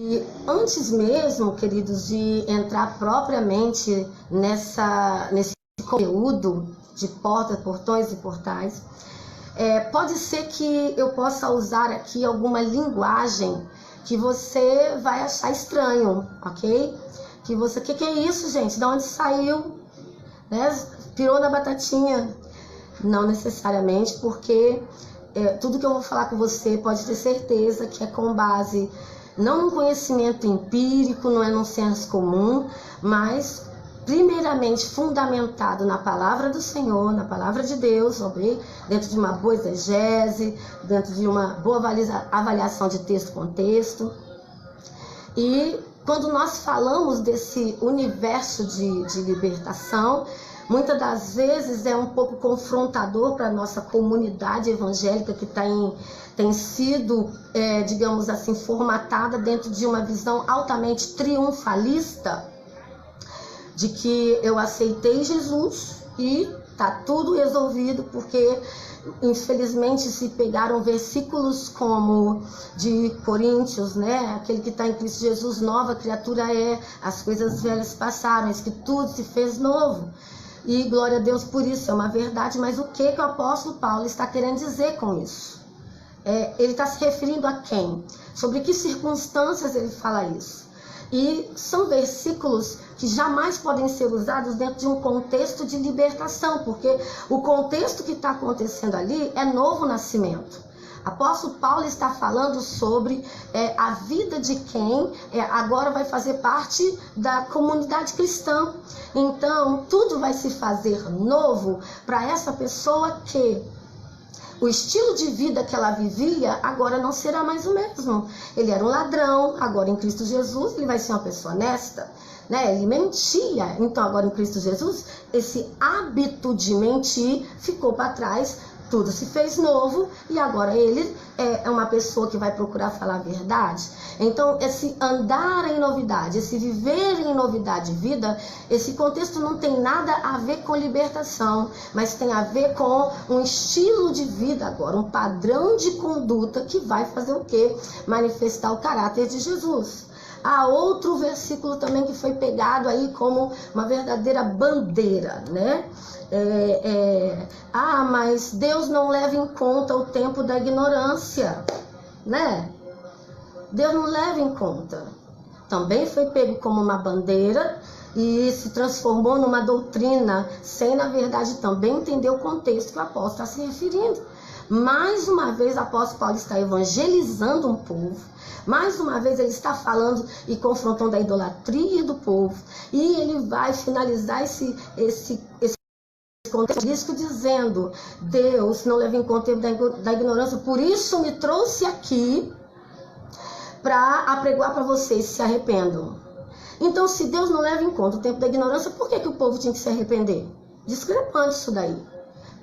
E antes mesmo, queridos, de entrar propriamente nesse conteúdo de portas, portões e portais, pode ser que eu possa usar aqui alguma linguagem que você vai achar estranho, ok? Que é isso, gente? De onde saiu? Né? Pirou na batatinha? Não necessariamente, porque tudo que eu vou falar com você pode ter certeza que é com base não num conhecimento empírico, não é num senso comum, mas primeiramente fundamentado na palavra do Senhor, na palavra de Deus, ok? Dentro de uma boa exegese, dentro de uma boa avaliação de texto-contexto. E quando nós falamos desse universo de libertação, muitas das vezes é um pouco confrontador para a nossa comunidade evangélica que tem sido, digamos assim, formatada dentro de uma visão altamente triunfalista, de que eu aceitei Jesus e tá tudo resolvido, porque infelizmente se pegaram versículos como de Coríntios, né? Aquele que está em Cristo Jesus, nova criatura é, as coisas velhas passaram, eis que tudo se fez novo. E glória a Deus por isso, é uma verdade, mas o que o apóstolo Paulo está querendo dizer com isso? Ele está se referindo a quem? Sobre que circunstâncias ele fala isso? E são versículos que jamais podem ser usados dentro de um contexto de libertação, porque o contexto que está acontecendo ali é novo nascimento. Apóstolo Paulo está falando sobre a vida de quem agora vai fazer parte da comunidade cristã. Então, tudo vai se fazer novo para essa pessoa que o estilo de vida que ela vivia agora não será mais o mesmo. Ele era um ladrão, agora em Cristo Jesus ele vai ser uma pessoa honesta, né? Ele mentia, então agora em Cristo Jesus esse hábito de mentir ficou para trás, tudo se fez novo e agora ele é uma pessoa que vai procurar falar a verdade. Então esse andar em novidade, esse viver em novidade de vida, esse contexto não tem nada a ver com libertação, mas tem a ver com um estilo de vida agora, um padrão de conduta que vai fazer o quê? Manifestar o caráter de Jesus. Há outro versículo também que foi pegado aí como uma verdadeira bandeira, né? Mas Deus não leva em conta o tempo da ignorância, né? Deus não leva em conta. Também foi pego como uma bandeira e se transformou numa doutrina, sem na verdade também entender o contexto que o apóstolo está se referindo. Mais uma vez o apóstolo Paulo está evangelizando um povo. Mais uma vez ele está falando e confrontando a idolatria do povo. E ele vai finalizar esse contexto dizendo: Deus não leva em conta o tempo da ignorância, por isso me trouxe aqui para apregoar para vocês, se arrependam. Então, se Deus não leva em conta o tempo da ignorância, por que o povo tinha que se arrepender? Discrepante isso daí.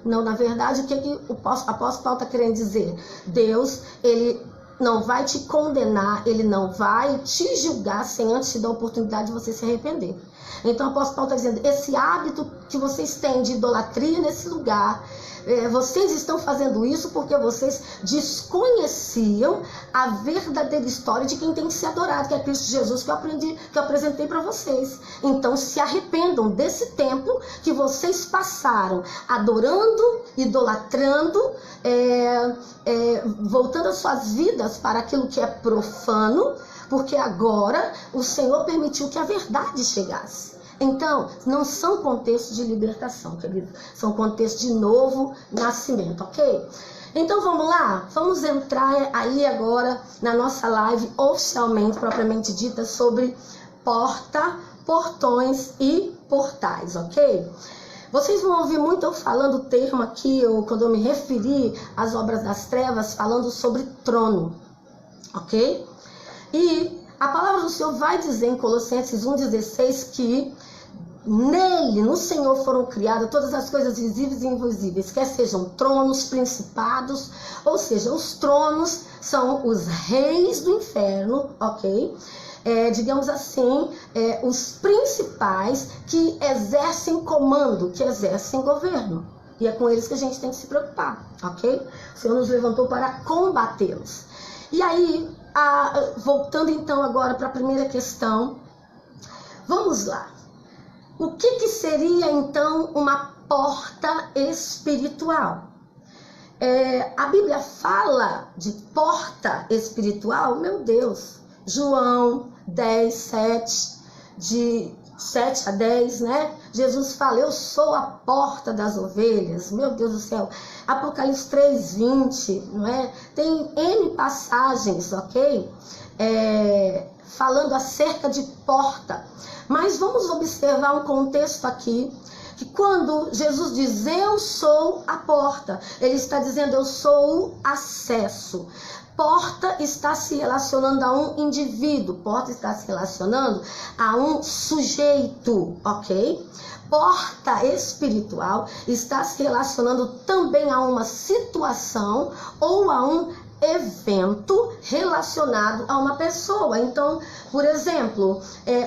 Não, na verdade, o que o apóstolo Paulo está querendo dizer? Deus, ele não vai te condenar, ele não vai te julgar sem antes te dar a oportunidade de você se arrepender. Então o apóstolo Paulo está dizendo, esse hábito que vocês têm de idolatria nesse lugar, vocês estão fazendo isso porque vocês desconheciam a verdadeira história de quem tem que ser adorado, que é Cristo Jesus, que eu apresentei para vocês. Então se arrependam desse tempo que vocês passaram adorando, idolatrando, voltando as suas vidas para aquilo que é profano, porque agora o Senhor permitiu que a verdade chegasse. Então, não são contextos de libertação, querido. São contextos de novo nascimento, ok? Então, vamos lá? Vamos entrar aí agora na nossa live oficialmente, propriamente dita, sobre portões e portais, ok? Vocês vão ouvir muito eu falando o termo aqui, quando eu me referi às obras das trevas, falando sobre trono, ok? E a palavra do Senhor vai dizer em Colossenses 1,16 que nele, no Senhor, foram criadas todas as coisas visíveis e invisíveis, quer sejam tronos, principados, ou seja, os tronos são os reis do inferno, ok? Digamos assim, os principais que exercem comando, que exercem governo. E é com eles que a gente tem que se preocupar, ok? O Senhor nos levantou para combatê-los. E aí, voltando então agora para a primeira questão, vamos lá. O que seria então uma porta espiritual? A Bíblia fala de porta espiritual, meu Deus, João 10, 7, de 7 a 10, né? Jesus fala, eu sou a porta das ovelhas, meu Deus do céu. Apocalipse 3, 20, não é? Tem N passagens, ok? Falando acerca de porta. Mas vamos observar um contexto aqui, que quando Jesus diz, eu sou a porta, ele está dizendo, eu sou o acesso. Porta está se relacionando a um indivíduo, porta está se relacionando a um sujeito, ok? Porta espiritual está se relacionando também a uma situação ou a um evento relacionado a uma pessoa. Então, por exemplo,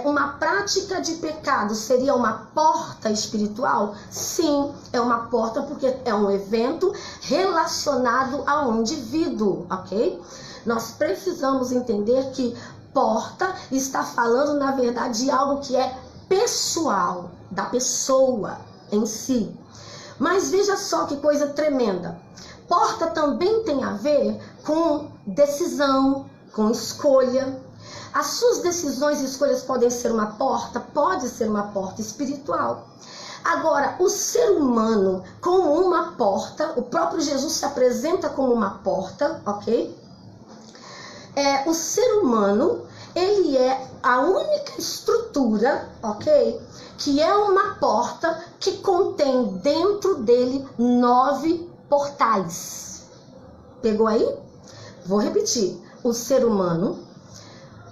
uma prática de pecado seria uma porta espiritual? Sim, é uma porta porque é um evento relacionado a um indivíduo, ok? Nós precisamos entender que porta está falando, na verdade, de algo que é pessoal, da pessoa em si. Mas veja só que coisa tremenda. Porta também tem a ver com decisão, com escolha. As suas decisões e escolhas podem ser uma porta, pode ser uma porta espiritual. Agora, o ser humano como uma porta, o próprio Jesus se apresenta como uma porta, ok? O ser humano, ele é a única estrutura, ok? Que é uma porta que contém dentro dele 9 portais. Pegou aí? Vou repetir. O ser humano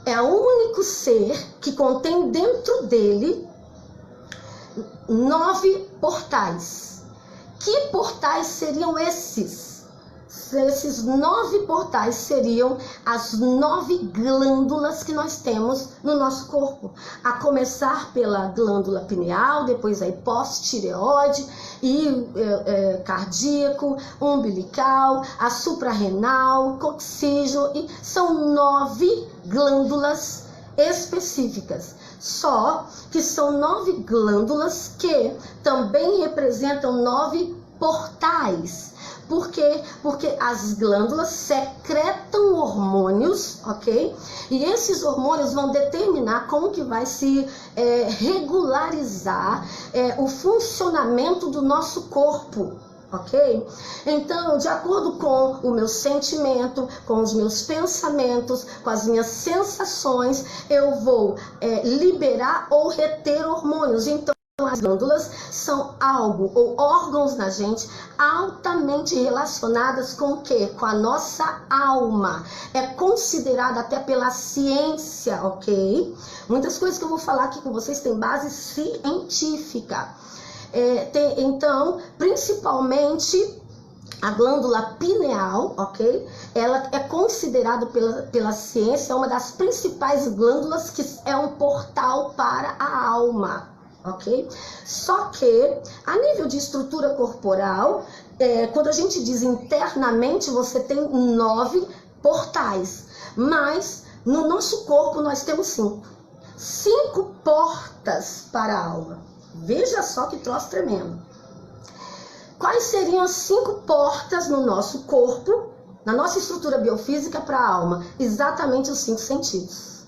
é o único ser que contém dentro dele 9 portais. Que portais seriam esses? Esses 9 portais seriam as 9 glândulas que nós temos no nosso corpo. A começar pela glândula pineal, depois a hipófise-tireoide, e cardíaco, umbilical, a suprarrenal, coxígeo, e são 9 glândulas específicas. Só que são 9 glândulas que também representam 9 portais. Por quê? Porque as glândulas secretam hormônios, ok? E esses hormônios vão determinar como que vai se regularizar o funcionamento do nosso corpo, ok? Então, de acordo com o meu sentimento, com os meus pensamentos, com as minhas sensações, eu vou liberar ou reter hormônios. Então, as glândulas são algo ou órgãos na gente altamente relacionadas com o quê? Com a nossa alma. É considerada até pela ciência, ok? Muitas coisas que eu vou falar aqui com vocês têm base científica. Então, principalmente a glândula pineal, ok? Ela é considerada pela ciência uma das principais glândulas que é um portal para a alma. Ok? Só que, a nível de estrutura corporal, quando a gente diz internamente, você tem 9 portais. Mas, no nosso corpo, nós temos 5. 5 portas para a alma. Veja só que troço tremendo. Quais seriam as 5 portas no nosso corpo, na nossa estrutura biofísica para a alma? Exatamente os 5 sentidos.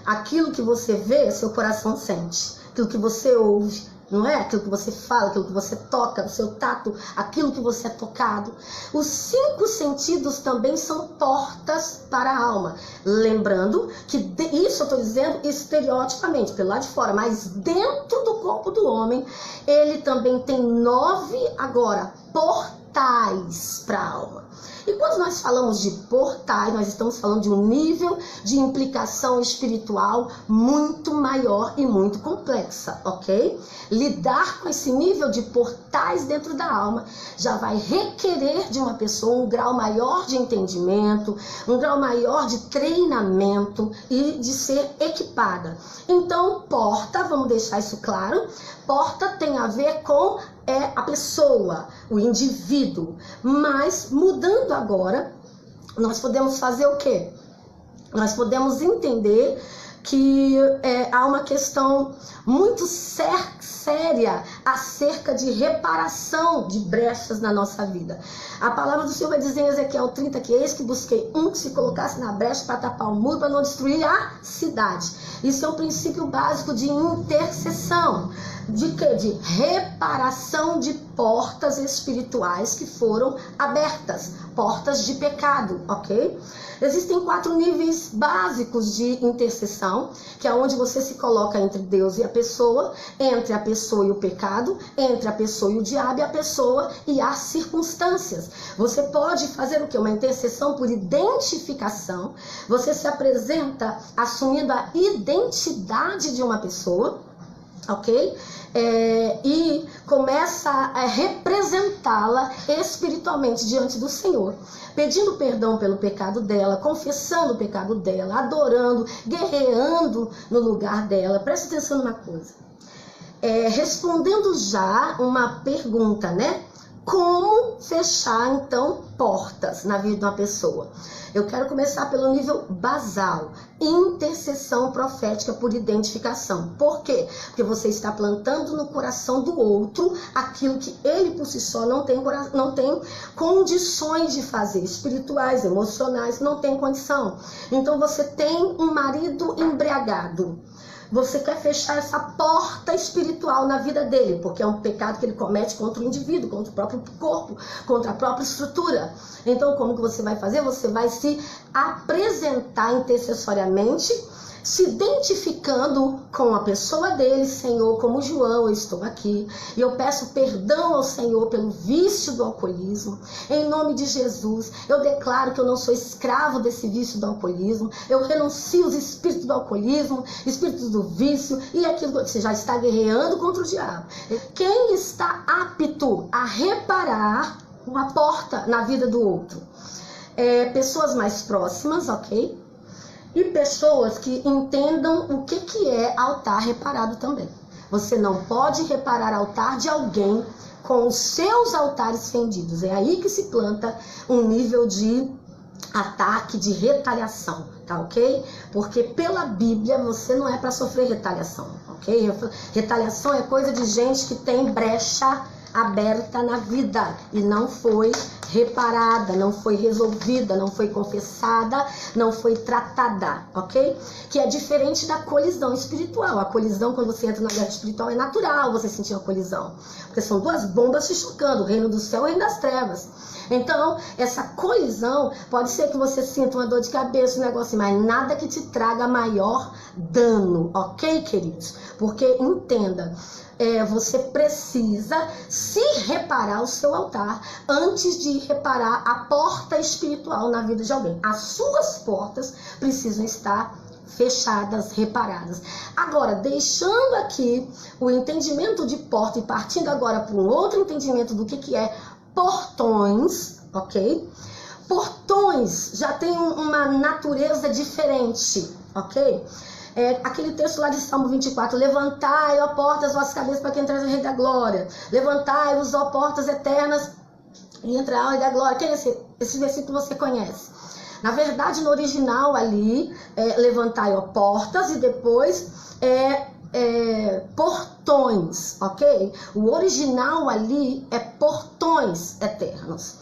Aquilo que você vê, seu coração sente. Aquilo que você ouve, não é? Aquilo que você fala, aquilo que você toca, o seu tato, aquilo que você é tocado. Os 5 sentidos também são portas para a alma. Lembrando que isso eu estou dizendo estereotipamente, pelo lado de fora, mas dentro do corpo do homem, ele também tem 9, agora, portais para a alma. E quando nós falamos de portais, nós estamos falando de um nível de implicação espiritual muito maior e muito complexa, ok? Lidar com esse nível de portais dentro da alma já vai requerer de uma pessoa um grau maior de entendimento, um grau maior de treinamento e de ser equipada. Então, porta, vamos deixar isso claro, porta tem a ver com a pessoa, o indivíduo. Mas, mudando agora, nós podemos fazer o quê? nós podemos entender que há uma questão muito séria acerca de reparação de brechas na nossa vida. A palavra do Senhor vai dizer em Ezequiel 30 que eis que busquei um que se colocasse na brecha para tapar o muro, para não destruir a cidade. Isso é um princípio básico de intercessão. De quê? De reparação de portas espirituais que foram abertas, portas de pecado, ok? Existem 4 níveis básicos de intercessão, que é onde você se coloca entre Deus e a pessoa, entre a pessoa e o pecado, entre a pessoa e o diabo e a pessoa e as circunstâncias. Você pode fazer o quê? Uma intercessão por identificação. Você se apresenta assumindo a identidade de uma pessoa, ok? E começa a representá-la espiritualmente diante do Senhor, pedindo perdão pelo pecado dela, confessando o pecado dela, adorando, guerreando no lugar dela. Presta atenção numa coisa, respondendo já uma pergunta, né? Como fechar então portas na vida de uma pessoa? Eu quero começar pelo nível basal, intercessão profética por identificação. Por quê? Porque você está plantando no coração do outro aquilo que ele por si só não tem condições de fazer, espirituais, emocionais, não tem condição. Então você tem um marido embriagado. Você quer fechar essa porta espiritual na vida dele, porque é um pecado que ele comete contra o indivíduo, contra o próprio corpo, contra a própria estrutura. Então, como que você vai fazer? Você vai se apresentar intercessoriamente, se identificando com a pessoa dele. Senhor, como João, eu estou aqui e eu peço perdão ao Senhor pelo vício do alcoolismo. Em nome de Jesus, eu declaro que eu não sou escravo desse vício do alcoolismo. Eu renuncio os espíritos do alcoolismo, espíritos do vício e aquilo que você já está guerreando contra o diabo. Quem está apto a reparar uma porta na vida do outro? Pessoas mais próximas, ok? E pessoas que entendam o que é altar reparado também. Você não pode reparar altar de alguém com os seus altares fendidos. É aí que se planta um nível de ataque, de retaliação, tá ok? Porque pela Bíblia você não é para sofrer retaliação, ok? Retaliação é coisa de gente que tem brecha aberta na vida e não foi reparada, não foi resolvida, não foi confessada, não foi tratada, ok? Que é diferente da colisão espiritual. A colisão, quando você entra na guerra espiritual, é natural você sentir uma colisão, porque são duas bombas se chocando, o reino do céu e o reino das trevas. Então, essa colisão, pode ser que você sinta uma dor de cabeça, um negócio, mas nada que te traga maior dano, ok, queridos? Porque, entenda, você precisa se reparar o seu altar antes de reparar a porta espiritual na vida de alguém. As suas portas precisam estar fechadas, reparadas. Agora, deixando aqui o entendimento de porta e partindo agora para um outro entendimento do que é portões, ok? Portões já tem uma natureza diferente, ok? Aquele texto lá de Salmo 24, levantai, ó portas, vossas cabeças, para quem traz o Rei da Glória. Levantai-vos, ó portas eternas, e entrará o Rei da Glória. Quem é esse versículo você conhece? Na verdade, no original ali, levantai, ó portas, e depois portões, ok? O original ali é portões eternos.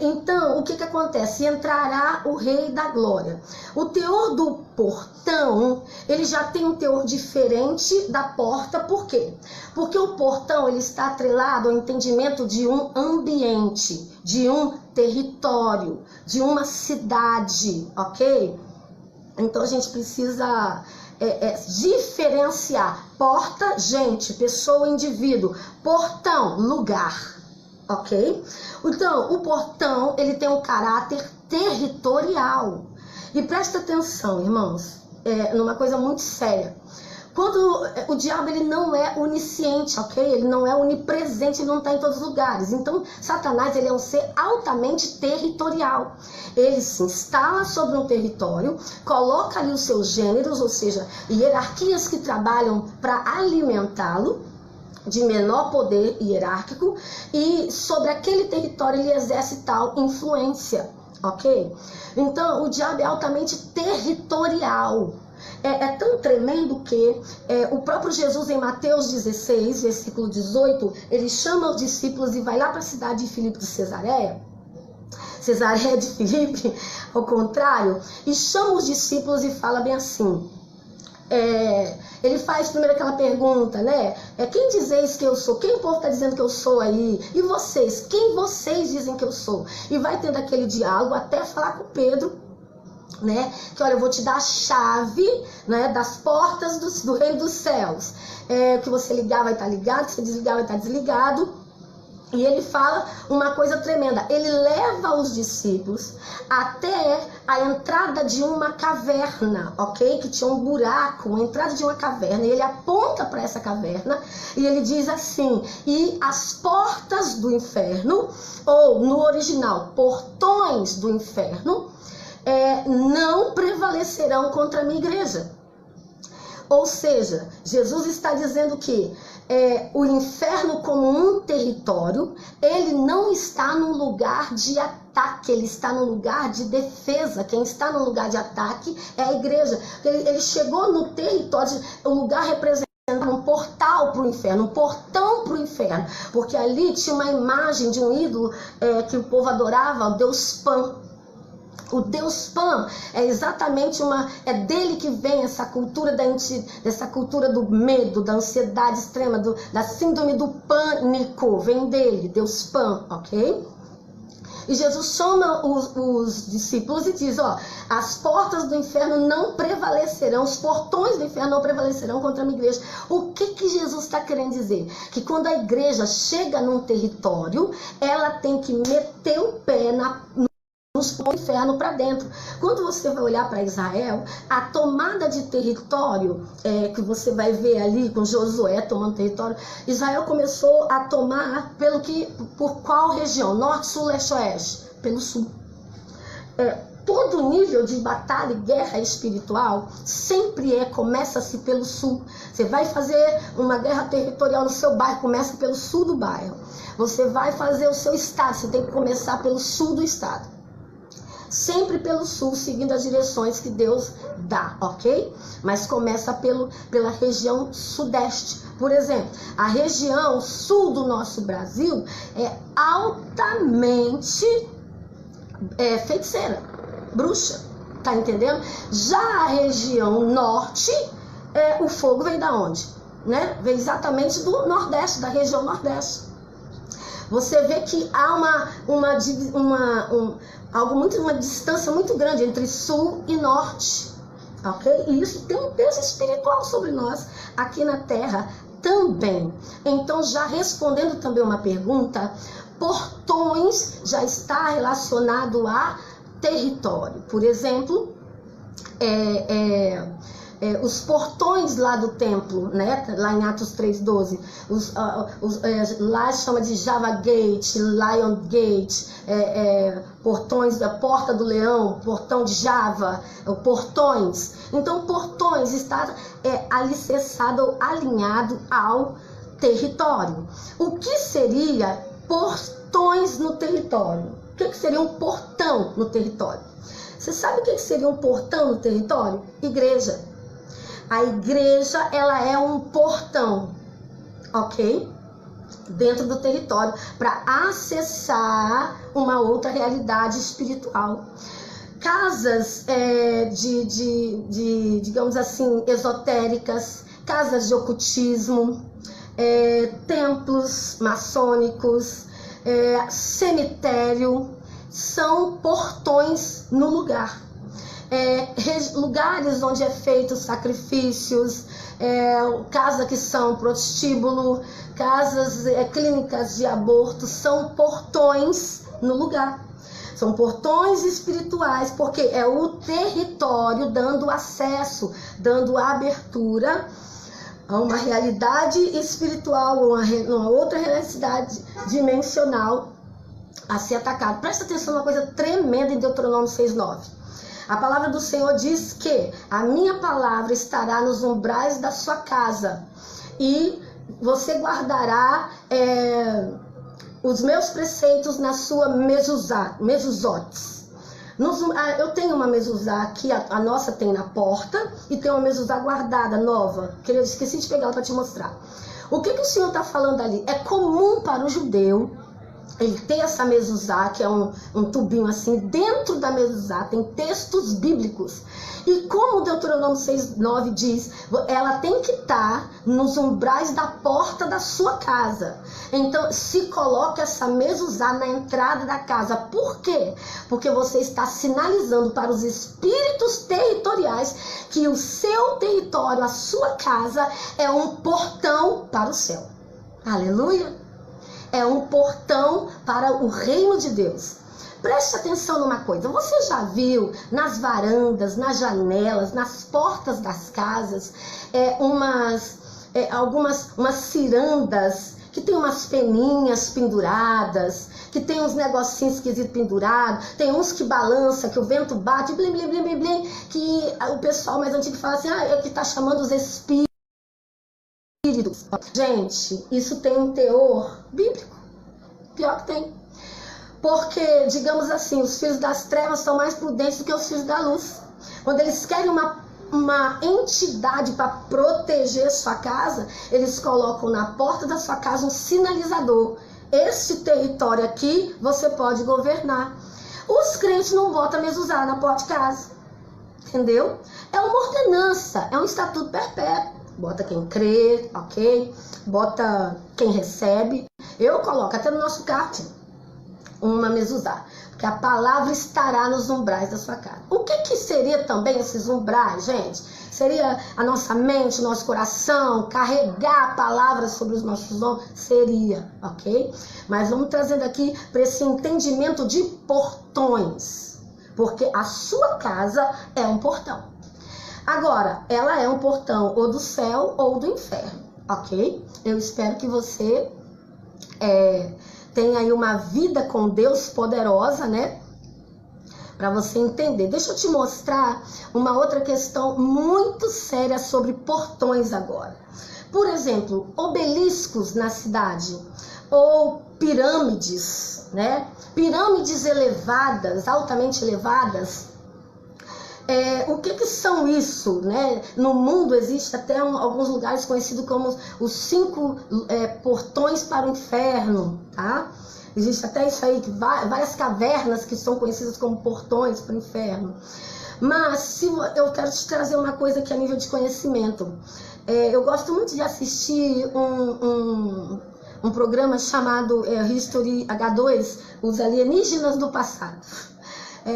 Então, o que acontece? Entrará o Rei da Glória. O teor do portão, ele já tem um teor diferente da porta. Por quê? Porque o portão, ele está atrelado ao entendimento de um ambiente, de um território, de uma cidade, ok? Então, a gente precisa diferenciar. Porta, gente, pessoa, indivíduo. Portão, lugar. Ok? Então, o portão, ele tem um caráter territorial. E presta atenção, irmãos, numa coisa muito séria. Quando o diabo, ele não é onisciente, ok? Ele não é onipresente, ele não está em todos os lugares. Então, Satanás, ele é um ser altamente territorial. Ele se instala sobre um território, coloca ali os seus gêneros, ou seja, hierarquias que trabalham para alimentá-lo, de menor poder hierárquico, e sobre aquele território ele exerce tal influência, ok? Então, o diabo é altamente territorial. É tão tremendo que o próprio Jesus, em Mateus 16, versículo 18, ele chama os discípulos e vai lá para a cidade de Filipe de Cesareia de Filipe, ao contrário, e chama os discípulos e fala bem assim. Ele faz primeiro aquela pergunta, né? Quem dizeis que eu sou? Quem o povo está dizendo que eu sou aí? E vocês? Quem vocês dizem que eu sou? E vai tendo aquele diálogo até falar com Pedro, né? Que olha, eu vou te dar a chave, né, das portas do reino dos céus. Que você ligar vai estar ligado, que você desligar vai estar desligado. E ele fala uma coisa tremenda. Ele leva os discípulos até a entrada de uma caverna, ok? Que tinha um buraco, a entrada de uma caverna. E ele aponta para essa caverna e ele diz assim: e as portas do inferno, ou no original, portões do inferno, não prevalecerão contra a minha igreja. Ou seja, Jesus está dizendo que o inferno como um território, ele não está num lugar de ataque, ele está num lugar de defesa. Quem está num lugar de ataque é a igreja. Ele chegou no território, o lugar representa um portal para o inferno, um portão para o inferno, porque ali tinha uma imagem de um ídolo que o povo adorava, o deus Pan. O deus Pan é exatamente dele que vem essa cultura dessa cultura do medo, da ansiedade extrema, da síndrome do pânico, vem dele, deus Pan, ok? E Jesus chama os discípulos e diz, as portas do inferno não prevalecerão, os portões do inferno não prevalecerão contra a minha igreja. O que Jesus está querendo dizer? Que quando a igreja chega num território, ela tem que meter o pé no inferno para dentro. Quando você vai olhar para Israel, a tomada de território que você vai ver ali com Josué tomando território, Israel começou a tomar por qual região? Norte, sul, leste, oeste? Pelo sul. Todo nível de batalha e guerra espiritual sempre começa-se pelo sul. Você vai fazer uma guerra territorial no seu bairro, começa pelo sul do bairro. Você vai fazer o seu estado, você tem que começar pelo sul do estado. Sempre pelo sul, seguindo as direções que Deus dá, ok? Mas começa pela região sudeste. Por exemplo, a região sul do nosso Brasil é altamente feiticeira, bruxa, tá entendendo? Já a região norte, o fogo vem da onde? Né? Vem exatamente do nordeste, da região nordeste. Você vê que há uma distância muito grande entre sul e norte, ok? E isso tem um peso espiritual sobre nós aqui na terra também. Então, já respondendo também uma pergunta, portões já está relacionado a território. Por exemplo, os portões lá do templo, né? Lá em Atos 3:12, lá chama de Java Gate, Lion Gate, portões da Porta do Leão, portão de Java, portões. Então, portões está alicerçado ou alinhado ao território. O que seria portões no território? O que seria um portão no território? Você sabe o que seria um portão no território? Igreja. A igreja, ela é um portão, ok? Dentro do território, para acessar uma outra realidade espiritual. Casas digamos assim, esotéricas, casas de ocultismo, templos maçônicos, cemitério, são portões no lugar. Lugares onde é feito sacrifícios, casas que são prostíbulo, casas, clínicas de aborto, são portões no lugar. São portões espirituais, porque é o território dando acesso, dando abertura a uma realidade espiritual, uma outra realidade dimensional a ser atacada. Presta atenção numa coisa tremenda em Deuteronômio 6:9. A palavra do Senhor diz que a minha palavra estará nos umbrais da sua casa e você guardará os meus preceitos na sua mesuzotes. Eu tenho uma mezuzá aqui, a nossa tem na porta, e tem uma mezuzá guardada, nova, que eu esqueci de pegar ela para te mostrar. O que o Senhor está falando ali? É comum para o judeu ele ter essa mezuzá, que é um tubinho assim. Dentro da mezuzá tem textos bíblicos. E como o Deuteronômio 6:9 diz, ela tem que estar nos umbrais da porta da sua casa. Então se coloca essa mezuzá na entrada da casa. Por quê? Porque você está sinalizando para os espíritos territoriais que o seu território, a sua casa, é um portão para o céu. Aleluia! É um portão para o reino de Deus. Preste atenção numa coisa. Você já viu nas varandas, nas janelas, nas portas das casas, umas cirandas que tem umas peninhas penduradas, que tem uns negocinhos esquisitos pendurados, tem uns que balança, que o vento bate, blim, blim, blim, blim, blim, que o pessoal mais antigo fala assim, é que está chamando os espíritos. Gente, isso tem um teor bíblico. Pior que tem. Porque, digamos assim, os filhos das trevas são mais prudentes do que os filhos da luz. Quando eles querem uma entidade para proteger sua casa, eles colocam na porta da sua casa um sinalizador. Esse território aqui você pode governar. Os crentes não botam mezuzá na porta de casa. Entendeu? É uma ordenança, é um estatuto perpétuo. Bota quem crê, ok? Bota quem recebe. Eu coloco até no nosso kart uma mezuzá, porque a palavra estará nos umbrais da sua casa. O que seria também esses umbrais, gente? Seria a nossa mente, o nosso coração, carregar a palavra sobre os nossos ombros? Seria, ok? Mas vamos trazendo aqui para esse entendimento de portões, porque a sua casa é um portão. Agora, ela é um portão ou do céu ou do inferno, ok? Eu espero que você tenha aí uma vida com Deus poderosa, né? Para você entender. Deixa eu te mostrar uma outra questão muito séria sobre portões agora. Por exemplo, obeliscos na cidade ou pirâmides, né? Pirâmides elevadas, altamente elevadas. O que são isso, né? No mundo existe até alguns lugares conhecidos como os 5 portões para o inferno, tá? Existe até isso aí, várias cavernas que são conhecidas como portões para o inferno. Mas eu quero te trazer uma coisa que é a nível de conhecimento. Eu gosto muito de assistir um programa chamado History H2, os alienígenas do passado.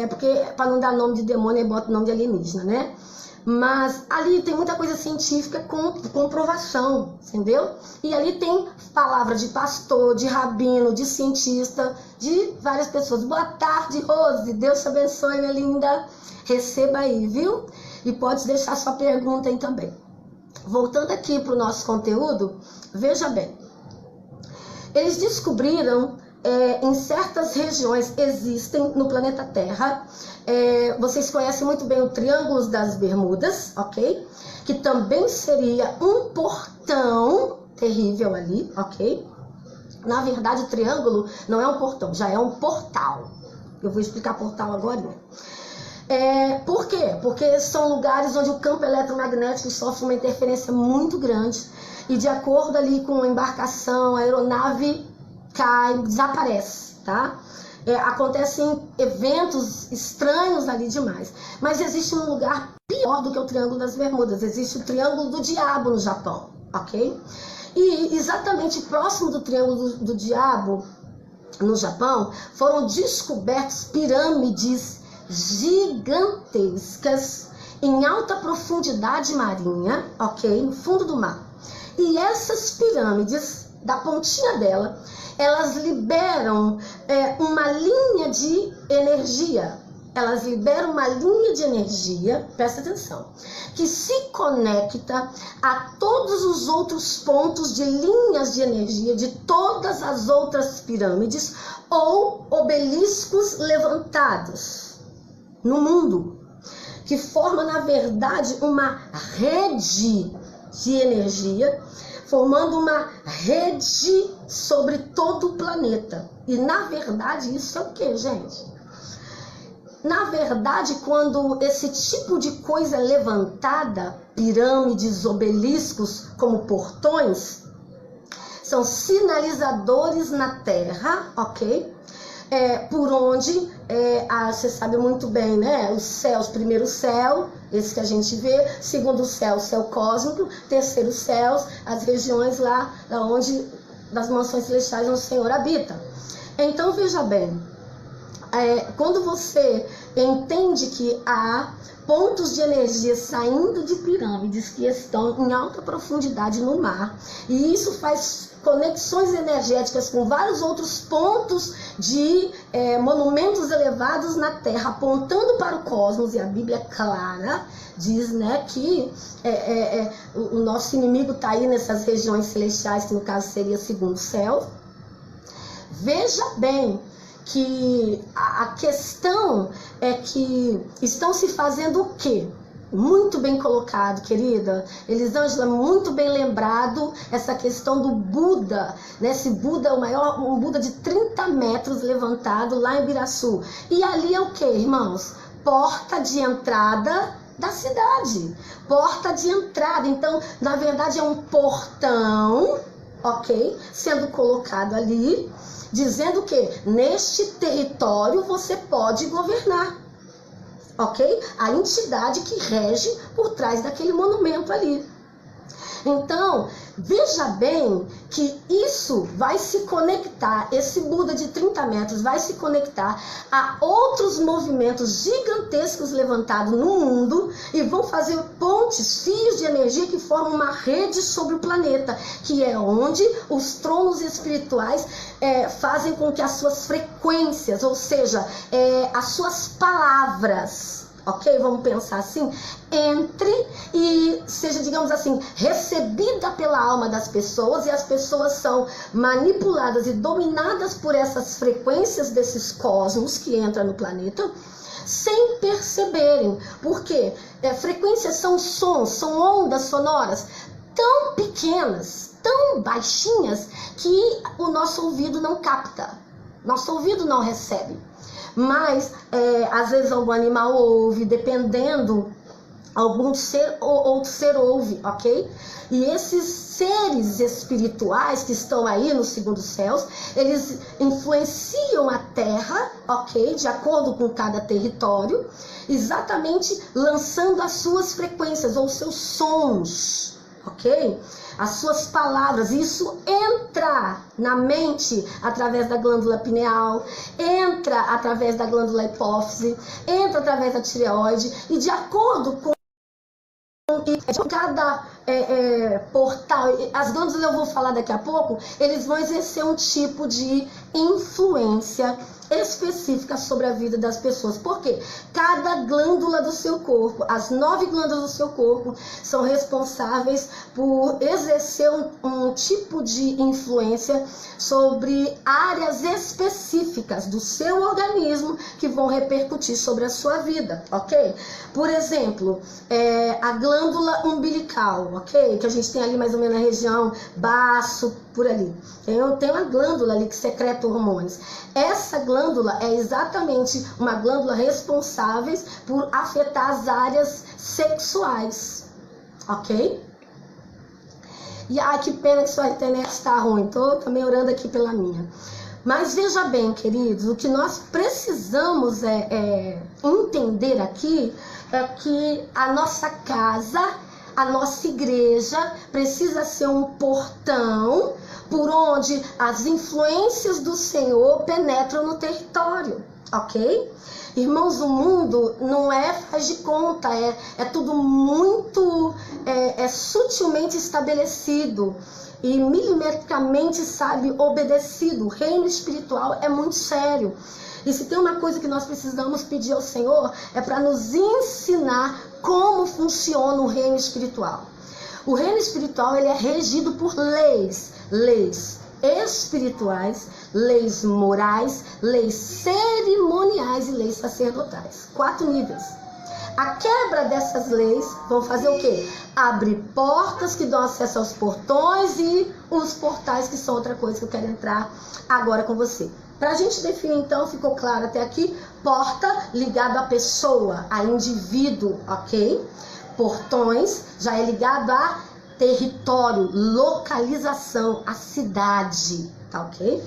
Porque para não dar nome de demônio, eu boto nome de alienígena, né? Mas ali tem muita coisa científica com comprovação, entendeu? E ali tem palavra de pastor, de rabino, de cientista, de várias pessoas. Boa tarde, Rose, Deus te abençoe, minha linda. Receba aí, viu? E pode deixar sua pergunta aí também. Voltando aqui para o nosso conteúdo, veja bem. Eles descobriram em certas regiões existem no planeta Terra, vocês conhecem muito bem o Triângulo das Bermudas, ok? Que também seria um portão terrível ali, ok? Na verdade, o triângulo não é um portão, já é um portal. Eu vou explicar portal agora. Por quê? Porque são lugares onde o campo eletromagnético sofre uma interferência muito grande e de acordo ali com a embarcação, a aeronave cai, desaparece, tá? Acontecem eventos estranhos ali demais. Mas existe um lugar pior do que o Triângulo das Bermudas. Existe o Triângulo do Diabo no Japão, ok? E exatamente próximo do Triângulo do Diabo no Japão, foram descobertas pirâmides gigantescas em alta profundidade marinha, ok? No fundo do mar. E essas pirâmides, da pontinha dela, elas liberam uma linha de energia. Elas liberam uma linha de energia, presta atenção, que se conecta a todos os outros pontos de linhas de energia de todas as outras pirâmides ou obeliscos levantados no mundo, que forma, na verdade, uma rede de energia, formando uma rede sobre todo o planeta. E, na verdade, isso é o que, gente? na verdade, quando esse tipo de coisa é levantada, pirâmides, obeliscos como portões, são sinalizadores na terra, ok? Por onde, você sabe muito bem, né? Os céus, primeiro céu, esse que a gente vê, segundo céu, céu cósmico, terceiro céu, as regiões lá onde, das mansões celestiais onde o Senhor habita. Então, veja bem, quando você entende que há pontos de energia saindo de pirâmides que estão em alta profundidade no mar, e isso faz conexões energéticas com vários outros pontos de monumentos elevados na Terra, apontando para o cosmos, e a Bíblia é clara, diz, né, que o nosso inimigo está aí nessas regiões celestiais, que no caso seria segundo céu. Veja bem que a questão é que estão se fazendo o quê? Muito bem colocado, querida. Elisângela, muito bem lembrado essa questão do Buda, né? Esse Buda, um Buda de 30 metros levantado lá em Biraçu. E ali é o quê, irmãos? Porta de entrada da cidade. Porta de entrada. Então, na verdade, é um portão, ok? Sendo colocado ali, dizendo que neste território você pode governar, ok? A entidade que rege por trás daquele monumento ali. Então, veja bem que isso vai se conectar, esse Buda de 30 metros vai se conectar a outros movimentos gigantescos levantados no mundo e vão fazer pontes, fios de energia que formam uma rede sobre o planeta, que é onde os tronos espirituais fazem com que as suas frequências, ou seja, as suas palavras, ok? Vamos pensar assim, entre e seja, digamos assim, recebida pela alma das pessoas, e as pessoas são manipuladas e dominadas por essas frequências desses cosmos que entram no planeta, sem perceberem. Porque frequências são sons, são ondas sonoras tão pequenas, tão baixinhas, que o nosso ouvido não capta, nosso ouvido não recebe. Mas, às vezes, algum animal ouve, dependendo, algum ser, outro ser ouve, ok? E esses seres espirituais que estão aí nos segundos céus, eles influenciam a Terra, ok? De acordo com cada território, exatamente lançando as suas frequências ou seus sons, ok? As suas palavras. Isso entra na mente através da glândula pineal, entra através da glândula hipófise, entra através da tireoide, e de acordo com cada portal, as glândulas eu vou falar daqui a pouco, eles vão exercer um tipo de influência específica sobre a vida das pessoas. Porque cada glândula do seu corpo, as 9 glândulas do seu corpo, são responsáveis por exercer um tipo de influência sobre áreas específicas do seu organismo que vão repercutir sobre a sua vida, ok? Por exemplo, a glândula umbilical, ok? Que a gente tem ali mais ou menos na região baço, por ali. Tem uma glândula ali que secreta hormônios. Essa glândula é exatamente uma glândula responsável por afetar as áreas sexuais, ok? E que pena que sua internet está ruim, tô também orando aqui pela minha. Mas veja bem, queridos, o que nós precisamos entender aqui é que a nossa casa, a nossa igreja precisa ser um portão por onde as influências do Senhor penetram no território, ok? Irmãos, o mundo não faz de conta, é tudo muito sutilmente estabelecido e milimetricamente, sabe, obedecido. O reino espiritual é muito sério. E se tem uma coisa que nós precisamos pedir ao Senhor, é para nos ensinar como funciona o reino espiritual. O reino espiritual, ele é regido por leis espirituais, leis morais, leis cerimoniais e leis sacerdotais. 4 níveis. A quebra dessas leis vão fazer o quê? Abrir portas que dão acesso aos portões, e os portais, que são outra coisa que eu quero entrar agora com você. Para a gente definir, então, ficou claro até aqui, porta ligado à pessoa, a indivíduo, ok? Portões já é ligado a território, localização, a cidade, tá ok?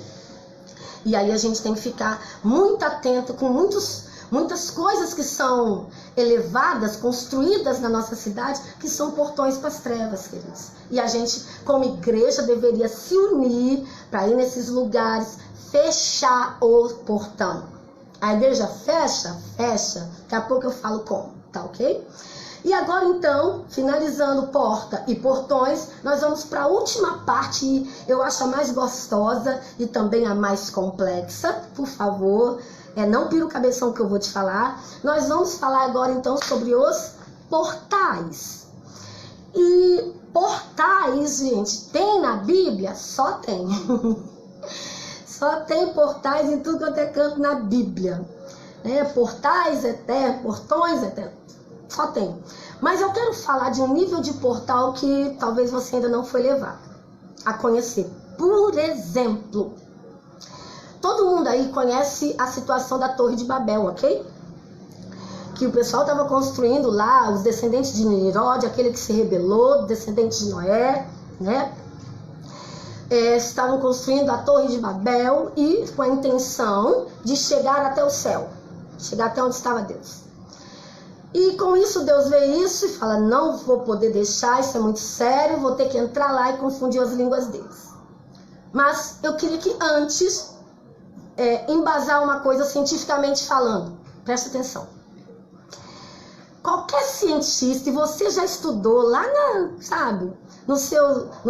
E aí a gente tem que ficar muito atento com muitas coisas que são elevadas, construídas na nossa cidade, que são portões para as trevas, queridos. E a gente, como igreja, deveria se unir para ir nesses lugares, fechar o portão. A igreja fecha? Fecha. Daqui a pouco eu falo como, tá ok? E agora então, finalizando porta e portões, nós vamos para a última parte, eu acho a mais gostosa e também a mais complexa. Por favor, não pira o cabeção que eu vou te falar. Nós vamos falar agora então sobre os portais. E portais, gente, tem na Bíblia? Só tem. Só tem portais em tudo quanto é canto na Bíblia. Portais eternos, portões eternos. Só tem. Mas eu quero falar de um nível de portal que talvez você ainda não foi levado a conhecer. Por exemplo, todo mundo aí conhece a situação da Torre de Babel, ok? Que o pessoal estava construindo lá, os descendentes de Nimrod, aquele que se rebelou, descendentes de Noé, né? Estavam construindo a Torre de Babel e com a intenção de chegar até o céu, chegar até onde estava Deus. E com isso Deus vê isso e fala, não vou poder deixar, isso é muito sério, vou ter que entrar lá e confundir as línguas deles. Mas eu queria que antes, embasar uma coisa cientificamente falando, presta atenção. Qualquer cientista, e você já estudou lá no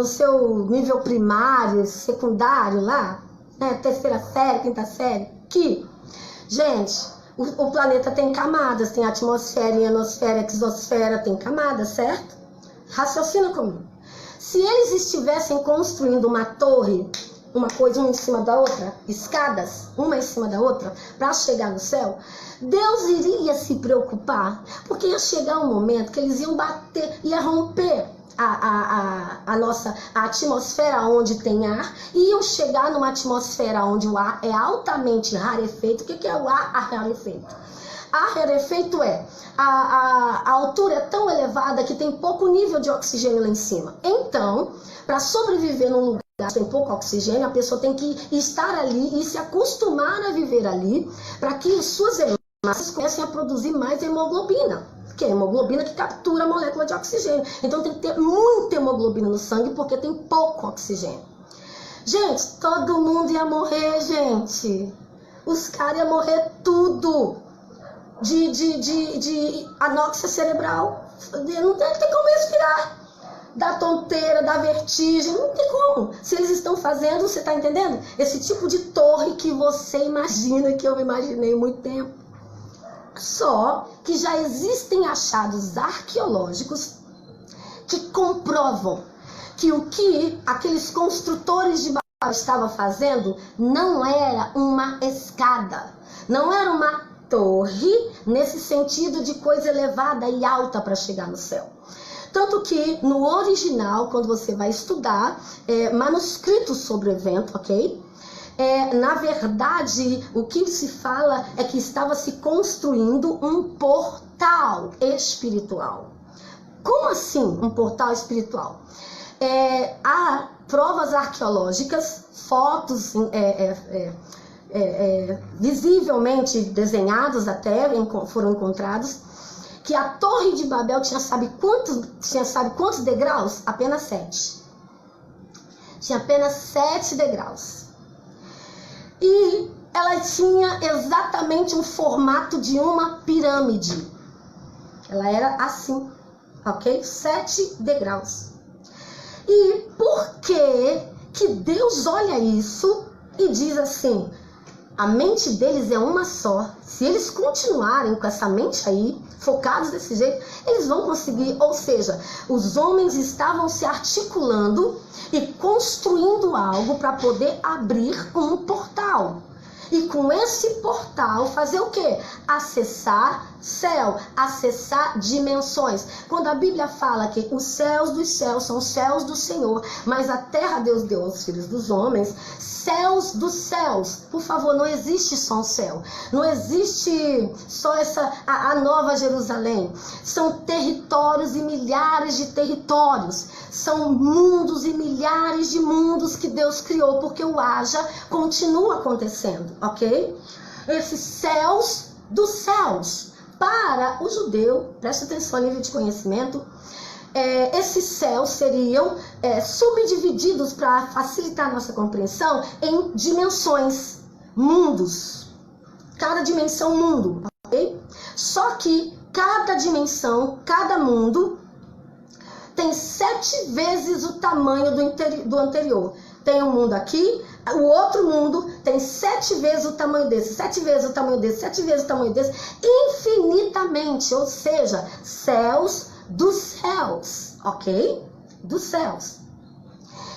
seu nível primário, secundário lá, terceira série, quinta série, que, gente, o planeta tem camadas, tem atmosfera, ionosfera, exosfera, tem camadas, certo? Raciocina comigo. Se eles estivessem construindo uma torre, uma coisa uma em cima da outra, escadas, uma em cima da outra, para chegar no céu, Deus iria se preocupar, porque ia chegar um momento que eles iam bater, ia romper a nossa atmosfera onde tem ar, e iam chegar numa atmosfera onde o ar é altamente rarefeito. O que é o ar rarefeito? Ar rarefeito é a altura é tão elevada que tem pouco nível de oxigênio lá em cima. Então, para sobreviver num lugar que tem pouco oxigênio, a pessoa tem que estar ali e se acostumar a viver ali, para que suas hemoglobina comecem a produzir mais hemoglobina. Que é a hemoglobina que captura a molécula de oxigênio. Então tem que ter muita hemoglobina no sangue porque tem pouco oxigênio. Gente, todo mundo ia morrer, gente. Os caras iam morrer tudo de anóxia cerebral. Não tem como respirar. Da tonteira, da vertigem, não tem como. Se eles estão fazendo, você está entendendo? Esse tipo de torre que você imagina, que eu imaginei há muito tempo. Só que já existem achados arqueológicos que comprovam que o que aqueles construtores de Babel estavam fazendo não era uma escada, não era uma torre nesse sentido de coisa elevada e alta para chegar no céu. Tanto que no original, quando você vai estudar manuscritos sobre o evento, ok? Na verdade, o que se fala é que estava se construindo um portal espiritual. Como assim um portal espiritual? Há provas arqueológicas, fotos visivelmente desenhadas até, foram encontrados, que a Torre de Babel tinha sabe quantos degraus? Apenas 7. Tinha apenas 7 degraus. E ela tinha exatamente um formato de uma pirâmide. Ela era assim, ok? 7 degraus. E por que Deus olha isso e diz assim, a mente deles é uma só. Se eles continuarem com essa mente aí, focados desse jeito, eles vão conseguir. Ou seja, os homens estavam se articulando e construindo algo para poder abrir um portal. E com esse portal fazer o quê? Acessar céu, acessar dimensões. Quando a Bíblia fala que os céus dos céus são os céus do Senhor, mas a terra Deus deu aos filhos dos homens, céus dos céus. Por favor, não existe só um céu. Não existe só a Nova Jerusalém. São territórios e milhares de territórios. São mundos e milhares de mundos que Deus criou, porque o haja continua acontecendo, ok? Esses céus dos céus. Para o judeu, preste atenção ao nível de conhecimento, esses céus seriam subdivididos para facilitar a nossa compreensão em dimensões, mundos. Cada dimensão, mundo, ok? Só que cada dimensão, cada mundo, tem 7 vezes o tamanho do anterior. Tem um mundo aqui, o outro mundo tem 7 vezes o tamanho desse, 7 vezes o tamanho desse, 7 vezes o tamanho desse, infinitamente, ou seja, céus dos céus, ok? Dos céus.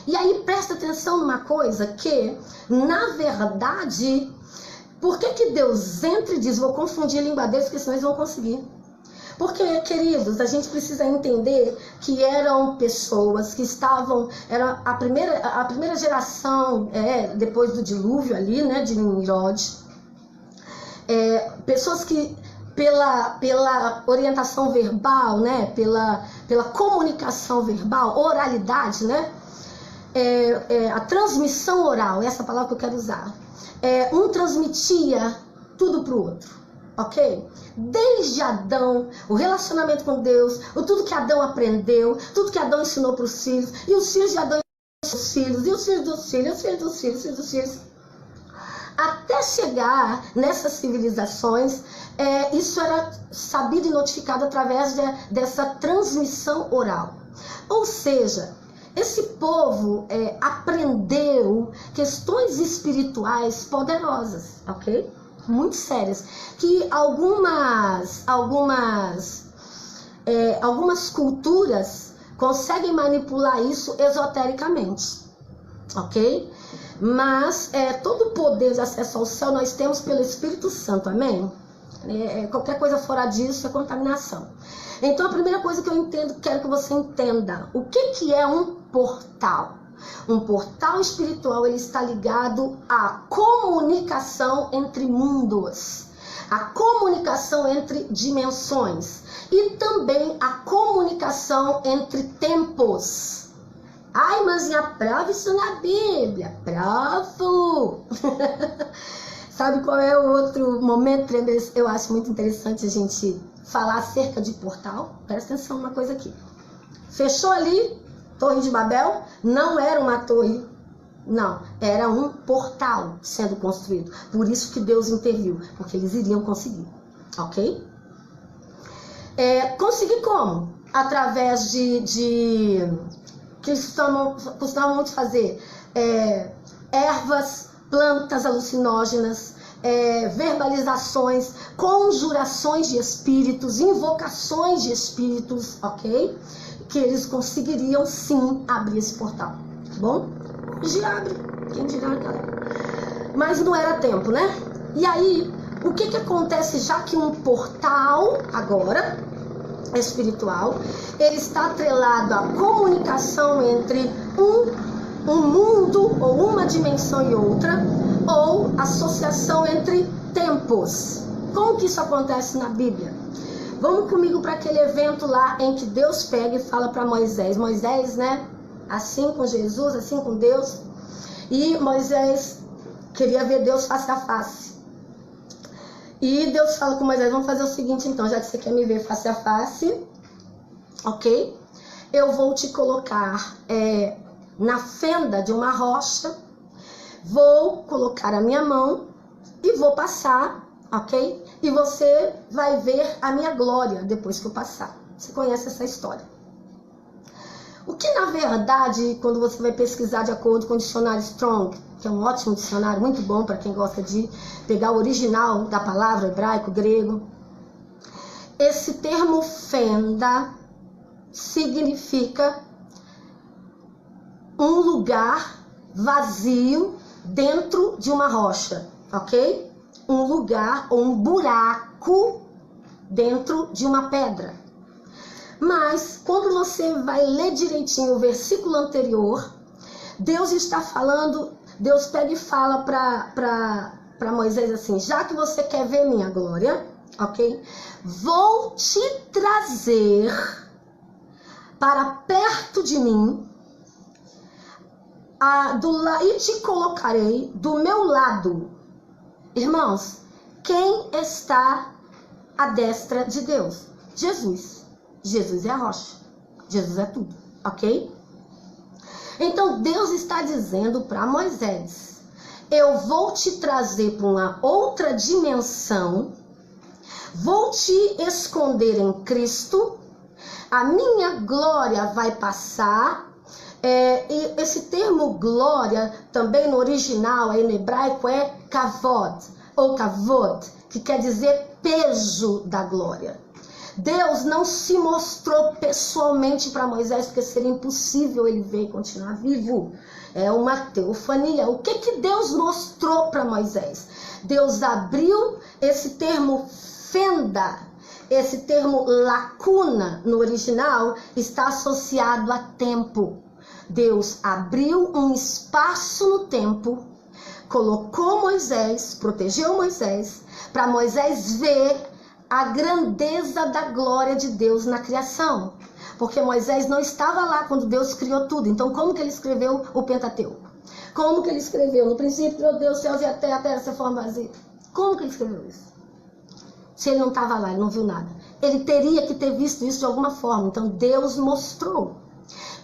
E aí presta atenção numa coisa que, na verdade, por que Deus entra e diz, vou confundir a língua deles, porque senão eles vão conseguir. Porque, queridos, a gente precisa entender que eram pessoas que estavam, era a primeira geração, depois do dilúvio ali, né, de Nimrod, pessoas que pela orientação verbal, né, pela comunicação verbal, oralidade, né, a transmissão oral, essa palavra que eu quero usar, um transmitia tudo para o outro. Ok? Desde Adão, o relacionamento com Deus, tudo que Adão aprendeu, tudo que Adão ensinou para os filhos, e os filhos de Adão ensinou os filhos, e os filhos dos filhos, os filhos dos filhos, os filhos dos filhos. Até chegar nessas civilizações, isso era sabido e notificado através dessa transmissão oral. Ou seja, esse povo aprendeu questões espirituais poderosas, ok? Muito sérias, que algumas culturas conseguem manipular isso esotericamente, ok? Mas todo o poder de acesso ao céu nós temos pelo Espírito Santo, amém? Qualquer coisa fora disso é contaminação. Então a primeira coisa que eu quero que você entenda, o que é um portal? Um portal espiritual, ele está ligado à comunicação entre mundos, a comunicação entre dimensões e também a comunicação entre tempos. Ai, mas me aprova isso na Bíblia? Aprovo! Sabe qual é o outro momento que eu acho muito interessante a gente falar acerca de portal? Presta atenção numa coisa aqui. Fechou ali? Torre de Babel não era uma torre, não, era um portal sendo construído. Por isso que Deus interviu, porque eles iriam conseguir, ok? Conseguir como? Através que eles costumavam muito fazer ervas, plantas alucinógenas, verbalizações, conjurações de espíritos, invocações de espíritos, ok? Que eles conseguiriam sim abrir esse portal, tá bom? Hoje abre, quem dirá, galera. Mas não era tempo, né? E aí, o que acontece já que um portal, agora, espiritual, ele está atrelado à comunicação entre um mundo ou uma dimensão e outra, ou associação entre tempos. Como que isso acontece na Bíblia? Vamos comigo para aquele evento lá em que Deus pega e fala para Moisés. Moisés, né? Assim com Jesus, assim com Deus. E Moisés queria ver Deus face a face. E Deus fala com Moisés, vamos fazer o seguinte então, já que você quer me ver face a face, ok? Eu vou te colocar na fenda de uma rocha, vou colocar a minha mão e vou passar, ok? E você vai ver a minha glória depois que eu passar. Você conhece essa história. O que, na verdade, quando você vai pesquisar de acordo com o dicionário Strong, que é um ótimo dicionário, muito bom para quem gosta de pegar o original da palavra, hebraico, grego, esse termo fenda significa um lugar vazio dentro de uma rocha, ok? Um lugar ou um buraco dentro de uma pedra. Mas quando você vai ler direitinho o versículo anterior, Deus está falando, Deus pega e fala para Moisés assim: já que você quer ver minha glória, ok? Vou te trazer para perto de mim e te colocarei do meu lado. Irmãos, quem está à destra de Deus? Jesus. Jesus é a rocha. Jesus é tudo, ok? Então Deus está dizendo para Moisés: eu vou te trazer para uma outra dimensão, vou te esconder em Cristo, a minha glória vai passar. E esse termo glória, também no original, aí no hebraico, é kavod, ou kavod, que quer dizer peso da glória. Deus não se mostrou pessoalmente para Moisés, porque seria impossível ele ver e continuar vivo. É uma teofania. O que Deus mostrou para Moisés? Deus abriu esse termo fenda, esse termo lacuna no original, está associado a tempo. Deus abriu um espaço no tempo, colocou Moisés, protegeu Moisés, para Moisés ver a grandeza da glória de Deus na criação. Porque Moisés não estava lá quando Deus criou tudo. Então como que ele escreveu o Pentateuco? Como que ele escreveu? No princípio criou Deus, céus e a terra se forma vazia. Como que ele escreveu isso? Se ele não estava lá, ele não viu nada. Ele teria que ter visto isso de alguma forma. Então Deus mostrou.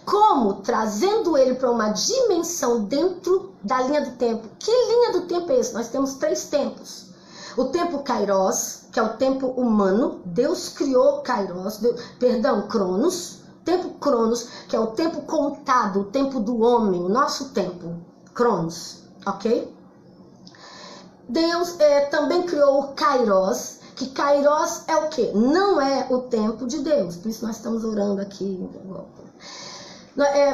Como? Trazendo ele para uma dimensão dentro da linha do tempo. Que linha do tempo é esse? Nós temos 3 tempos. O tempo Kairos, que é o tempo humano. Deus criou Kairos, Cronos. Tempo Cronos, que é o tempo contado, o tempo do homem, o nosso tempo. Cronos, ok? Deus também criou o Kairos, que Kairos é o quê? Não é o tempo de Deus. Por isso nós estamos orando aqui.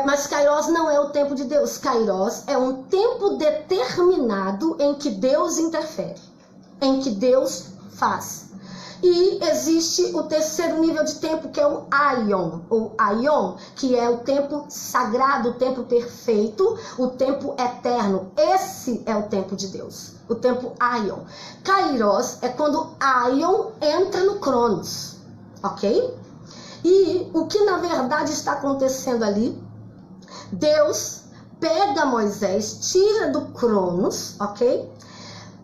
Mas Kairos não é o tempo de Deus. Kairos é um tempo determinado em que Deus interfere, em que Deus faz. E existe o terceiro nível de tempo, que é o Aion, que é o tempo sagrado, o tempo perfeito, o tempo eterno. Esse é o tempo de Deus, o tempo Aion. Kairos é quando Aion entra no Cronos, ok? E o que na verdade está acontecendo ali? Deus pega Moisés, tira do Cronos, ok?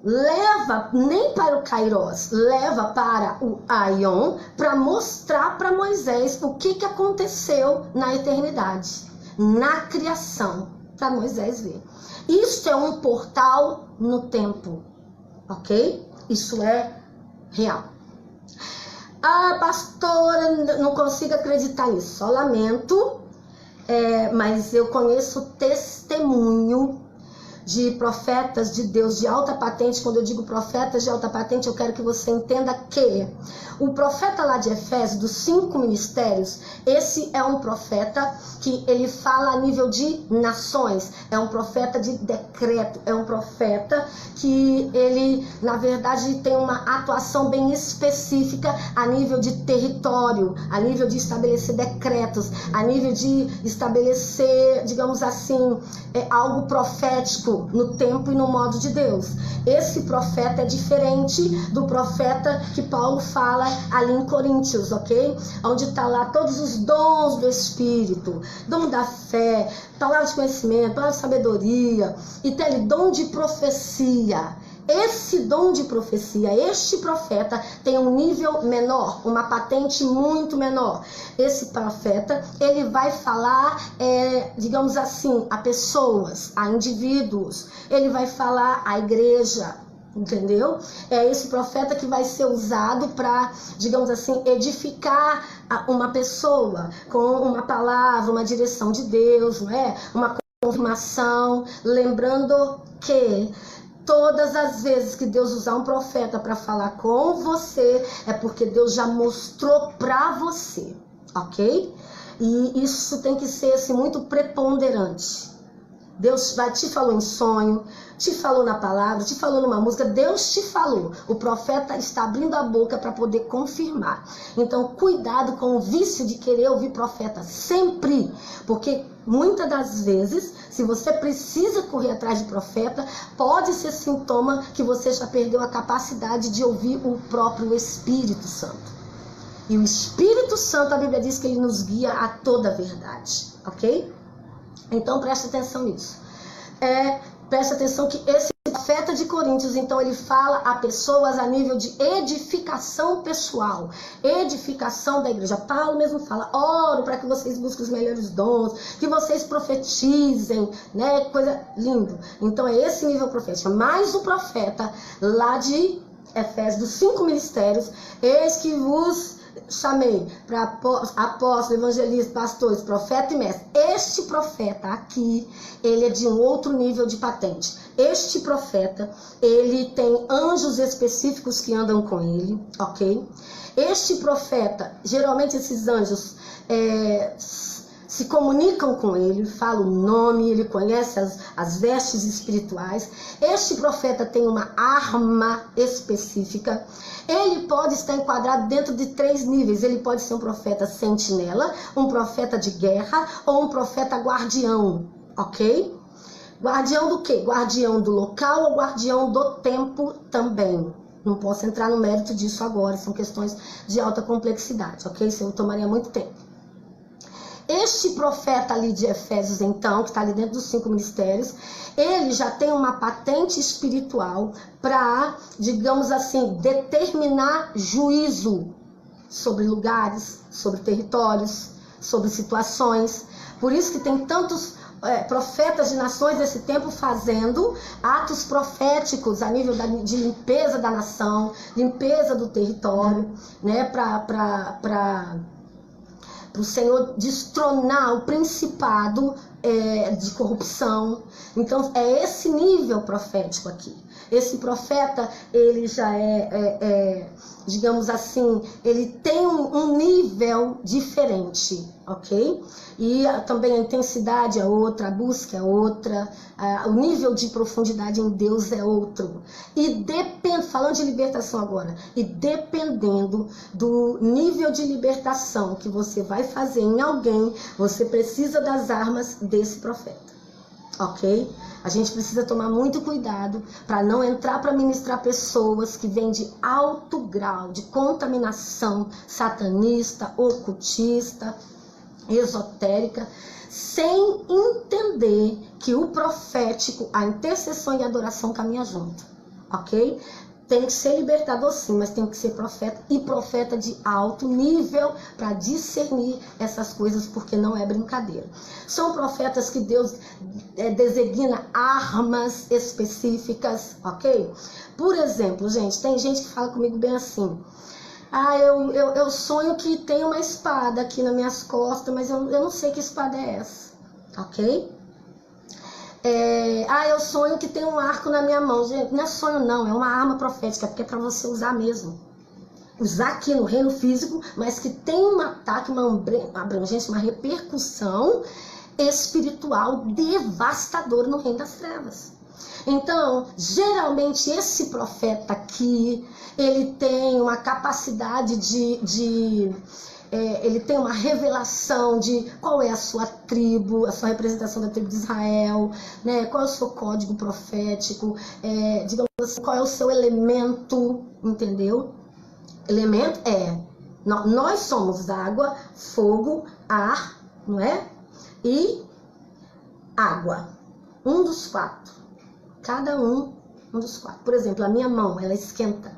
Leva nem para o Kairos, leva para o Aion, para mostrar para Moisés o que aconteceu na eternidade, na criação, para Moisés ver. Isso é um portal no tempo, ok? Isso é real. Ah, pastora, não consigo acreditar nisso, só lamento, mas eu conheço testemunho de profetas de Deus de alta patente. Quando eu digo profetas de alta patente, eu quero que você entenda que o profeta lá de Efésios, dos 5 ministérios, esse é um profeta que ele fala a nível de nações, é um profeta de decreto, é um profeta que ele, na verdade, tem uma atuação bem específica a nível de território, a nível de estabelecer decretos, a nível de estabelecer, digamos assim, algo profético no tempo e no modo de Deus. Esse profeta é diferente do profeta que Paulo fala ali em Coríntios, ok? Onde está lá todos os dons do Espírito, dom da fé, palavra de conhecimento, palavra de sabedoria, e tem ali dom de profecia. Esse dom de profecia, este profeta tem um nível menor, uma patente muito menor. Esse profeta, ele vai falar, digamos assim, a pessoas, a indivíduos. Ele vai falar à igreja, entendeu? É esse profeta que vai ser usado para, digamos assim, edificar uma pessoa com uma palavra, uma direção de Deus, não é? Uma confirmação, lembrando que todas as vezes que Deus usar um profeta para falar com você, é porque Deus já mostrou para você, ok? E isso tem que ser assim, muito preponderante. Deus te falou em sonho, te falou na palavra, te falou numa música, Deus te falou. O profeta está abrindo a boca para poder confirmar. Então, cuidado com o vício de querer ouvir profeta sempre, porque muitas das vezes, se você precisa correr atrás de profeta, pode ser sintoma que você já perdeu a capacidade de ouvir o próprio Espírito Santo. E o Espírito Santo, a Bíblia diz que ele nos guia a toda a verdade, ok? Então, preste atenção nisso. Preste atenção que esse profeta de Coríntios, então, ele fala a pessoas a nível de edificação pessoal, edificação da igreja. Paulo mesmo fala, oro para que vocês busquem os melhores dons, que vocês profetizem, né? Coisa linda. Então, é esse nível profético. Mas o profeta, lá de Efésios, dos 5 ministérios, eis que vos chamei para apóstolo, evangelista, pastores, profeta e mestre. Este profeta aqui, ele é de um outro nível de patente. Este profeta, ele tem anjos específicos que andam com ele, ok? Este profeta, geralmente esses anjos se comunicam com ele, falam o nome, ele conhece as vestes espirituais. Este profeta tem uma arma específica. Ele pode estar enquadrado dentro de 3 níveis. Ele pode ser um profeta sentinela, um profeta de guerra ou um profeta guardião, ok? Guardião do quê? Guardião do local ou guardião do tempo também. Não posso entrar no mérito disso agora, são questões de alta complexidade, ok? Isso tomaria muito tempo. Este profeta ali de Efésios, então, que está ali dentro dos 5 ministérios, ele já tem uma patente espiritual para, digamos assim, determinar juízo sobre lugares, sobre territórios, sobre situações. Por isso que tem tantos profetas de nações desse tempo fazendo atos proféticos a nível de limpeza da nação, limpeza do território, né, para o Senhor destronar o principado de corrupção. Então, é esse nível profético aqui. Esse profeta, ele já digamos assim, ele tem um nível diferente, ok? E também a intensidade é outra, a busca é outra, o nível de profundidade em Deus é outro. E falando de libertação agora, e dependendo do nível de libertação que você vai fazer em alguém, você precisa das armas desse profeta, ok? A gente precisa tomar muito cuidado para não entrar para ministrar pessoas que vêm de alto grau de contaminação satanista, ocultista, esotérica, sem entender que o profético, a intercessão e a adoração caminham junto, ok? Tem que ser libertador sim, mas tem que ser profeta e profeta de alto nível para discernir essas coisas, porque não é brincadeira. São profetas que Deus designa armas específicas, ok? Por exemplo, gente, tem gente que fala comigo bem assim, eu sonho que tem uma espada aqui nas minhas costas, mas eu não sei que espada é essa, ok? Eu sonho que tem um arco na minha mão. Gente, não é sonho não, é uma arma profética, porque é para você usar mesmo. Usar aqui no reino físico, mas que tem um ataque, uma abrangência, uma repercussão espiritual devastadora no reino das trevas. Então, geralmente esse profeta aqui, ele tem uma capacidade ele tem uma revelação de qual é a sua tribo, a sua representação da tribo de Israel, né? Qual é o seu código profético, digamos assim, qual é o seu elemento, entendeu? Elemento nós somos água, fogo, ar, não é? E água, um dos 4, cada um dos 4. Por exemplo, a minha mão, ela esquenta,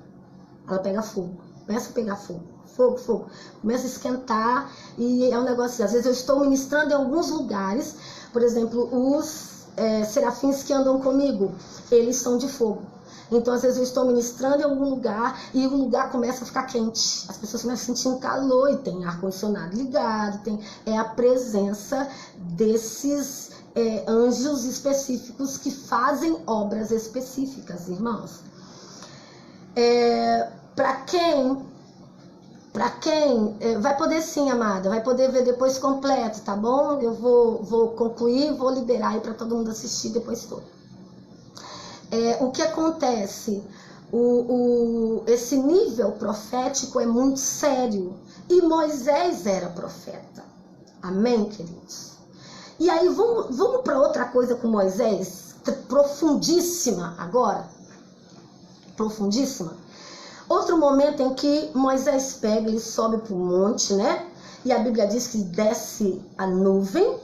ela pega fogo, começa a pegar fogo. Fogo, começa a esquentar e é um negócio assim. Às vezes eu estou ministrando em alguns lugares, por exemplo, os serafins que andam comigo, eles são de fogo. Então às vezes eu estou ministrando em algum lugar e o lugar começa a ficar quente, as pessoas começam a sentir um calor e tem ar-condicionado ligado, é a presença desses anjos específicos que fazem obras específicas, irmãos. Para quem Para quem vai poder sim, amada, vai poder ver depois completo, tá bom? Eu vou concluir, vou liberar aí para todo mundo assistir depois todo. O que acontece? Esse nível profético é muito sério. E Moisés era profeta. Amém, queridos? E aí vamos para outra coisa com Moisés, profundíssima agora. Profundíssima. Outro momento em que Moisés pega, ele sobe para o monte, né? E a Bíblia diz que desce a nuvem,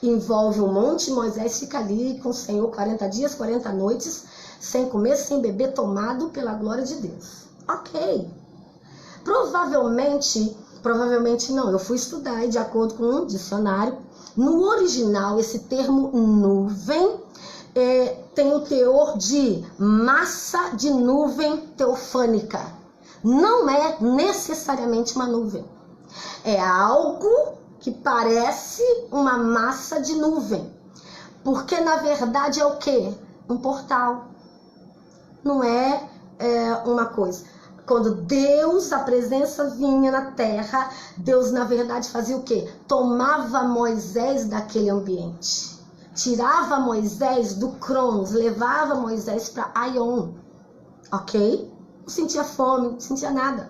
envolve o monte, e Moisés fica ali com o Senhor 40 dias, 40 noites, sem comer, sem beber, tomado pela glória de Deus. Ok. Provavelmente não, eu fui estudar e de acordo com um dicionário, no original esse termo nuvem tem o teor de massa de nuvem teofânica. Não é necessariamente uma nuvem. É algo que parece uma massa de nuvem. Porque na verdade é o quê? Um portal. Não é uma coisa. Quando Deus, a presença vinha na terra, Deus na verdade fazia o quê? Tomava Moisés daquele ambiente. Tirava Moisés do Cronos, levava Moisés para Aion, ok? Não sentia fome, não sentia nada.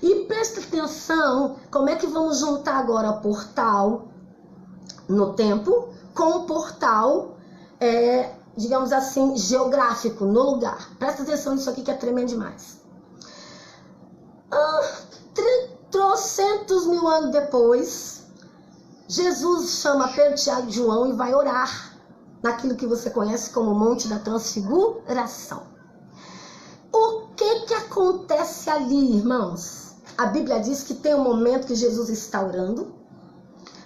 E presta atenção, como é que vamos juntar agora o portal no tempo com o portal, digamos assim, geográfico, no lugar. Presta atenção nisso aqui que é tremendo demais. 300 mil anos depois, Jesus chama Pedro, Tiago e João e vai orar naquilo que você conhece como Monte da Transfiguração. O que acontece ali, irmãos? A Bíblia diz que tem um momento que Jesus está orando,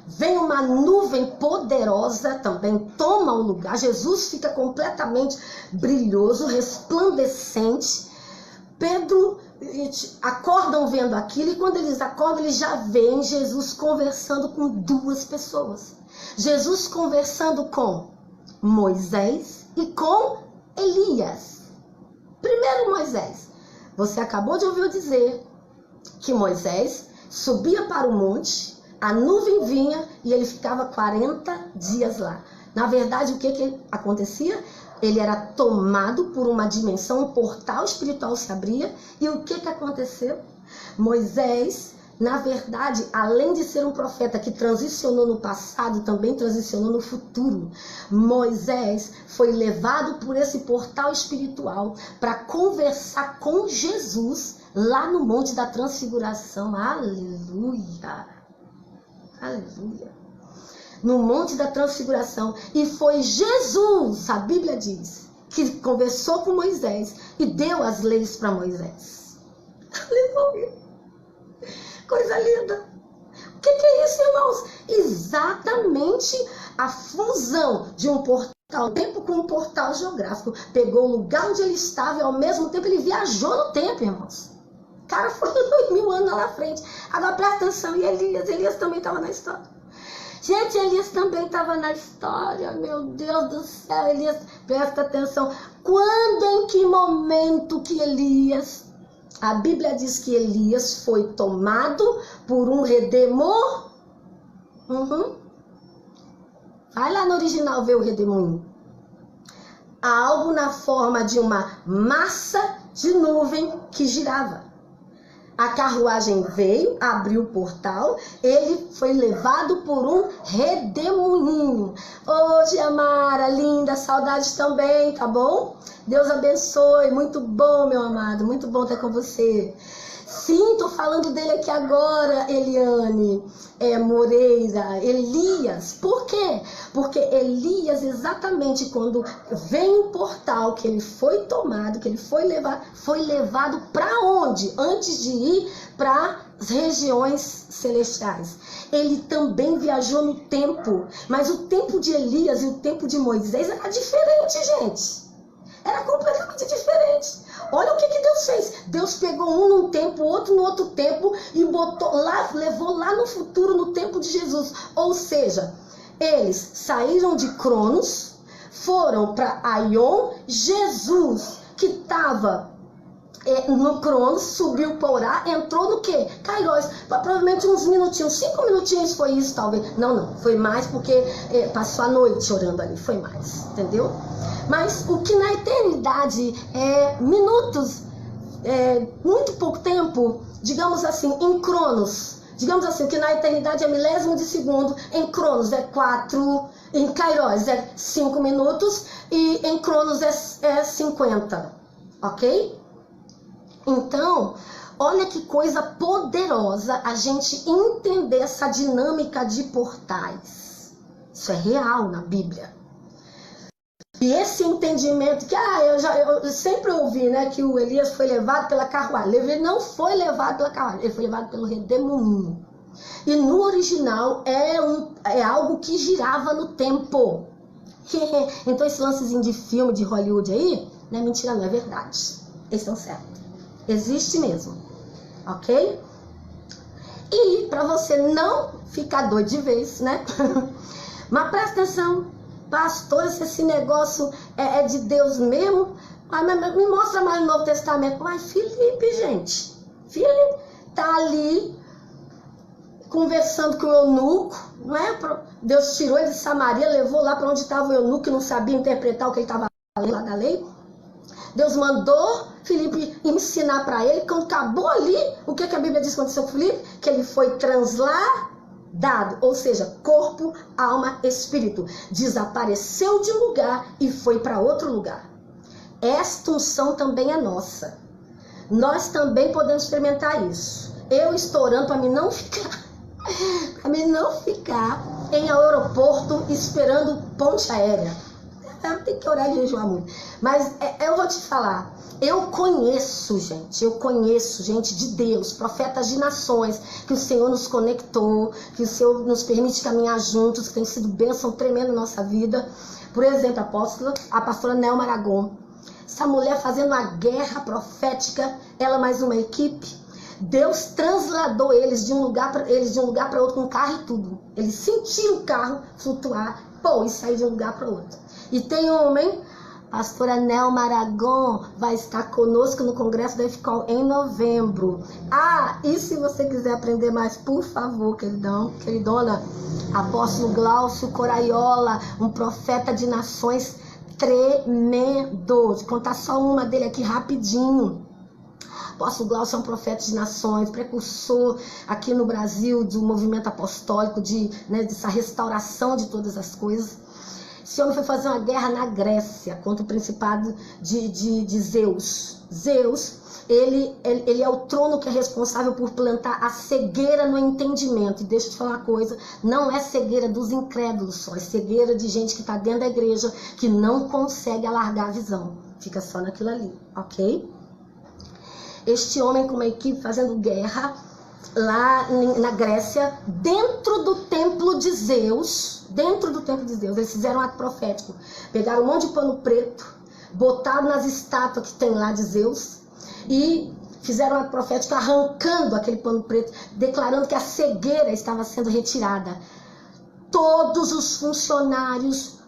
vem uma nuvem poderosa também, toma o lugar, Jesus fica completamente brilhoso, resplandecente. Pedro acordam vendo aquilo, e quando eles acordam, eles já veem Jesus conversando com duas pessoas. Jesus conversando com Moisés e com Elias. Primeiro Moisés. Você acabou de ouvir eu dizer que Moisés subia para o monte, a nuvem vinha e ele ficava 40 dias lá. Na verdade, o que acontecia? Ele era tomado por uma dimensão, um portal espiritual se abria. E o que aconteceu? Moisés, na verdade, além de ser um profeta que transicionou no passado, também transicionou no futuro. Moisés foi levado por esse portal espiritual para conversar com Jesus lá no Monte da Transfiguração. Aleluia! Aleluia! No Monte da Transfiguração. E foi Jesus, a Bíblia diz, que conversou com Moisés e deu as leis para Moisés. Aleluia! Coisa linda! O que é isso, irmãos? Exatamente a fusão de um portal tempo com um portal geográfico. Pegou o lugar onde ele estava e ao mesmo tempo ele viajou no tempo, irmãos. O cara foi 2000 anos lá na frente. Agora presta atenção, e Elias também estava na história. Gente, Elias também estava na história, meu Deus do céu, Elias, presta atenção. Quando, em que momento que Elias, a Bíblia diz que Elias foi tomado por um redemoinho. Vai lá no original ver o redemoinho. Algo na forma de uma massa de nuvem que girava. A carruagem veio, abriu o portal, ele foi levado por um redemoinho. Hoje, Amara, linda, saudades também, tá bom? Deus abençoe, muito bom, meu amado, muito bom estar com você. Sim, tô falando dele aqui agora, Eliane Moreira, Elias. Por quê? Porque Elias, exatamente quando vem o portal, que ele foi tomado, que ele foi levado para onde? Antes de ir para as regiões celestiais. Ele também viajou no tempo, mas o tempo de Elias e o tempo de Moisés era diferente, gente. Era completamente diferente. Olha o que Deus fez. Deus pegou um num tempo, outro no outro tempo e botou lá, levou lá no futuro, no tempo de Jesus. Ou seja, eles saíram de Cronos, foram para Aion. Jesus, que estava no Cronos, subiu para orar, entrou no quê? Kairos, provavelmente uns minutinhos, 5 minutinhos foi isso talvez. Não, foi mais porque passou a noite orando ali, foi mais, entendeu? Mas o que na eternidade é minutos, muito pouco tempo, digamos assim, em Cronos, digamos assim, que na eternidade é milésimo de segundo, em Cronos é 4, em Kairos é 5 minutos e em Cronos é 50, ok? Então, olha que coisa poderosa a gente entender essa dinâmica de portais. Isso é real na Bíblia. E esse entendimento que eu sempre ouvi, né, que o Elias foi levado pela carruagem. Ele não foi levado pela carruagem, ele foi levado pelo redemoinho. E no original é algo que girava no tempo. Então esse lancezinho de filme de Hollywood aí, não é mentira, não é verdade. Eles estão certos. Existe mesmo, ok? E para você não ficar doido de vez, né? Mas presta atenção, pastor, se esse negócio é de Deus mesmo, me mostra mais no Novo Testamento. Mas Filipe, gente, Filipe tá ali conversando com o eunuco, não é? Deus tirou ele de Samaria, levou lá para onde estava o eunuco que não sabia interpretar o que ele estava lendo lá da lei. Deus mandou Filipe ensinar para ele. Quando acabou ali, o que a Bíblia diz que aconteceu com Filipe? Que ele foi transladado, ou seja, corpo, alma, espírito. Desapareceu de um lugar e foi para outro lugar. Esta unção também é nossa. Nós também podemos experimentar isso. Eu estou orando para mim não ficar em aeroporto esperando ponte aérea. Tem que orar e jejuar muito. Mas eu vou te falar, eu conheço gente de Deus, profetas de nações, que o Senhor nos conectou, que o Senhor nos permite caminhar juntos, que tem sido bênção tremenda na nossa vida. Por exemplo, a pastora Nelma Aragon. Essa mulher fazendo uma guerra profética, ela mais uma equipe. Deus transladou eles de um lugar para outro com carro e tudo. Eles sentiram o carro flutuar, e sair de um lugar para outro. E tem homem, pastora Nelma Aragon, vai estar conosco no Congresso da FCOL em novembro. E se você quiser aprender mais, por favor, queridona, apóstolo Glaucio Coraiola, um profeta de nações tremendo. Vou contar só uma dele aqui rapidinho. Apóstolo Glaucio é um profeta de nações, precursor aqui no Brasil do movimento apostólico, dessa restauração de todas as coisas. Esse homem foi fazer uma guerra na Grécia contra o principado de Zeus. Zeus, ele é o trono que é responsável por plantar a cegueira no entendimento. E deixa eu te falar uma coisa, não é cegueira dos incrédulos só, é cegueira de gente que está dentro da igreja, que não consegue alargar a visão. Fica só naquilo ali, ok? Este homem com uma equipe fazendo guerra lá na Grécia, dentro do templo de Zeus, eles fizeram um ato profético, pegaram um monte de pano preto, botaram nas estátuas que tem lá de Zeus e fizeram um ato profético arrancando aquele pano preto, declarando que a cegueira estava sendo retirada. Todos os funcionários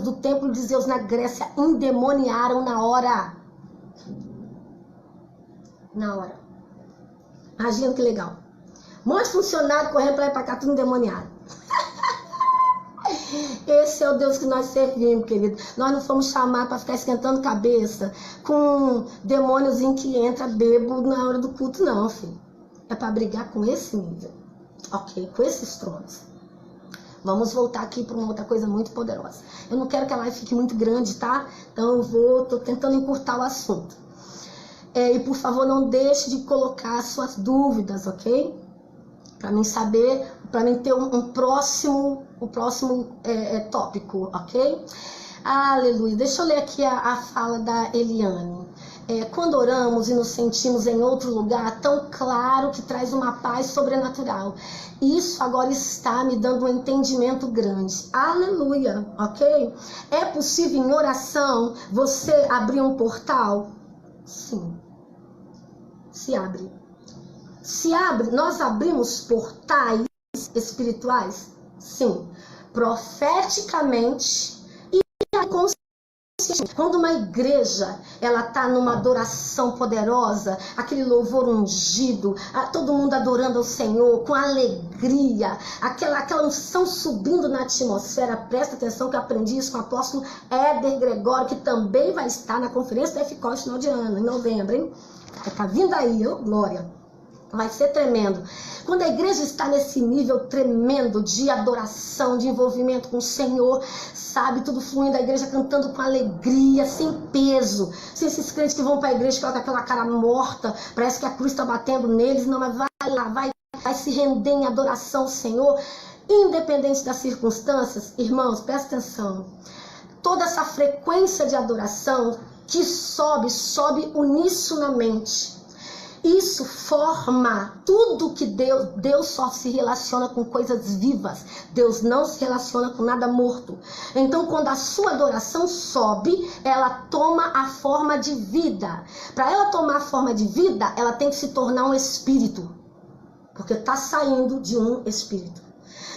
do templo de Zeus na Grécia endemoniaram na hora. Imagina que legal. Um monte de funcionário correndo para lá e para cá, tudo endemoniado. Esse é o Deus que nós servimos, querido. Nós não fomos chamados para ficar esquentando cabeça com demôniozinho que entra bêbado na hora do culto, não, filho. É para brigar com esse nível, ok? Com esses tronos. Vamos voltar aqui para uma outra coisa muito poderosa. Eu não quero que a live fique muito grande, tá? Então tô tentando encurtar o assunto. E por favor, não deixe de colocar suas dúvidas, ok? Para mim saber, para mim ter um próximo tópico, ok? Aleluia. Deixa eu ler aqui a fala da Eliane. Quando oramos e nos sentimos em outro lugar, tão claro que traz uma paz sobrenatural. Isso agora está me dando um entendimento grande. Aleluia, ok? É possível em oração você abrir um portal? Sim. Se abre. Nós abrimos portais espirituais? Sim. Profeticamente e Quando uma igreja ela está numa adoração poderosa, aquele louvor ungido, todo mundo adorando ao Senhor com alegria, aquela unção subindo na atmosfera. Presta atenção que eu aprendi isso com o apóstolo Éder Gregório, que também vai estar na conferência da FCOL esse final de ano, em novembro, hein? Tá vindo aí, ô glória. Vai ser tremendo. Quando a igreja está nesse nível tremendo de adoração, de envolvimento com o Senhor, sabe, tudo fluindo, a igreja cantando com alegria, sem peso, sem esses crentes que vão para a igreja com aquela cara morta, parece que a cruz está batendo neles. Não, mas vai lá, vai se render em adoração ao Senhor, independente das circunstâncias. Irmãos, presta atenção. Toda essa frequência de adoração que sobe unissionamente. Isso forma tudo que Deus só se relaciona com coisas vivas. Deus não se relaciona com nada morto. Então, quando a sua adoração sobe, ela toma a forma de vida. Para ela tomar a forma de vida, ela tem que se tornar um espírito. Porque está saindo de um espírito.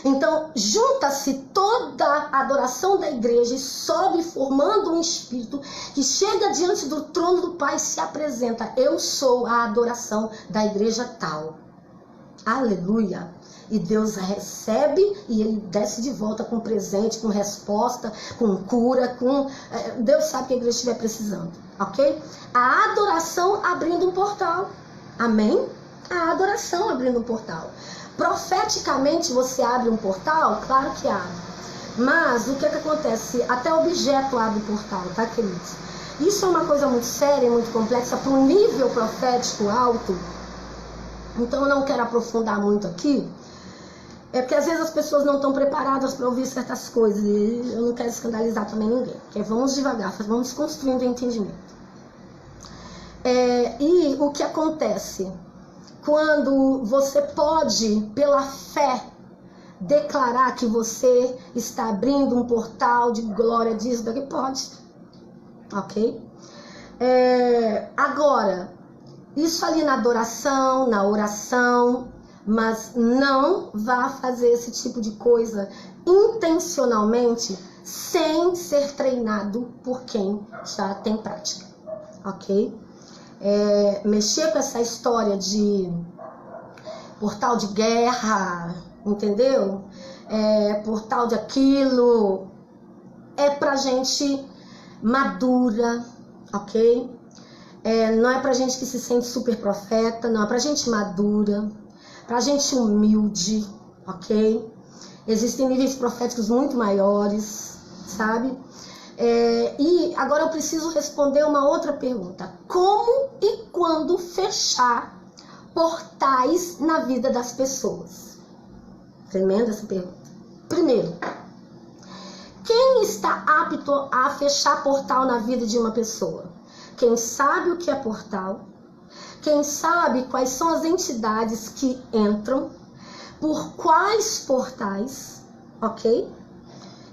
Então, junta-se toda a adoração da igreja e sobe formando um espírito que chega diante do trono do Pai e se apresenta. Eu sou a adoração da igreja tal. Aleluia! E Deus recebe e ele desce de volta com presente, com resposta, com cura, Deus sabe que a igreja estiver precisando, ok? A adoração abrindo um portal. Amém? A adoração abrindo um portal. Profeticamente você abre um portal? Claro que abre. Mas o que acontece? Até objeto abre portal, tá, queridos? Isso é uma coisa muito séria, muito complexa, para um nível profético alto. Então eu não quero aprofundar muito aqui. É porque às vezes as pessoas não estão preparadas para ouvir certas coisas. E eu não quero escandalizar também ninguém. Porque vamos devagar, vamos construindo o entendimento. E o que acontece? Quando você pode, pela fé, declarar que você está abrindo um portal de glória, disso, daqui, pode. Ok? Agora, isso ali na adoração, na oração, mas não vá fazer esse tipo de coisa intencionalmente, sem ser treinado por quem já tem prática. Ok? Mexer com essa história de portal de guerra, entendeu? Portal de aquilo, é pra gente madura, ok? Não é pra gente que se sente super profeta, não, é pra gente madura, pra gente humilde, ok? Existem níveis proféticos muito maiores, sabe? E agora eu preciso responder uma outra pergunta. Como e quando fechar portais na vida das pessoas? Tremenda essa pergunta. Primeiro, quem está apto a fechar portal na vida de uma pessoa? Quem sabe o que é portal, quem sabe quais são as entidades que entram, por quais portais, ok?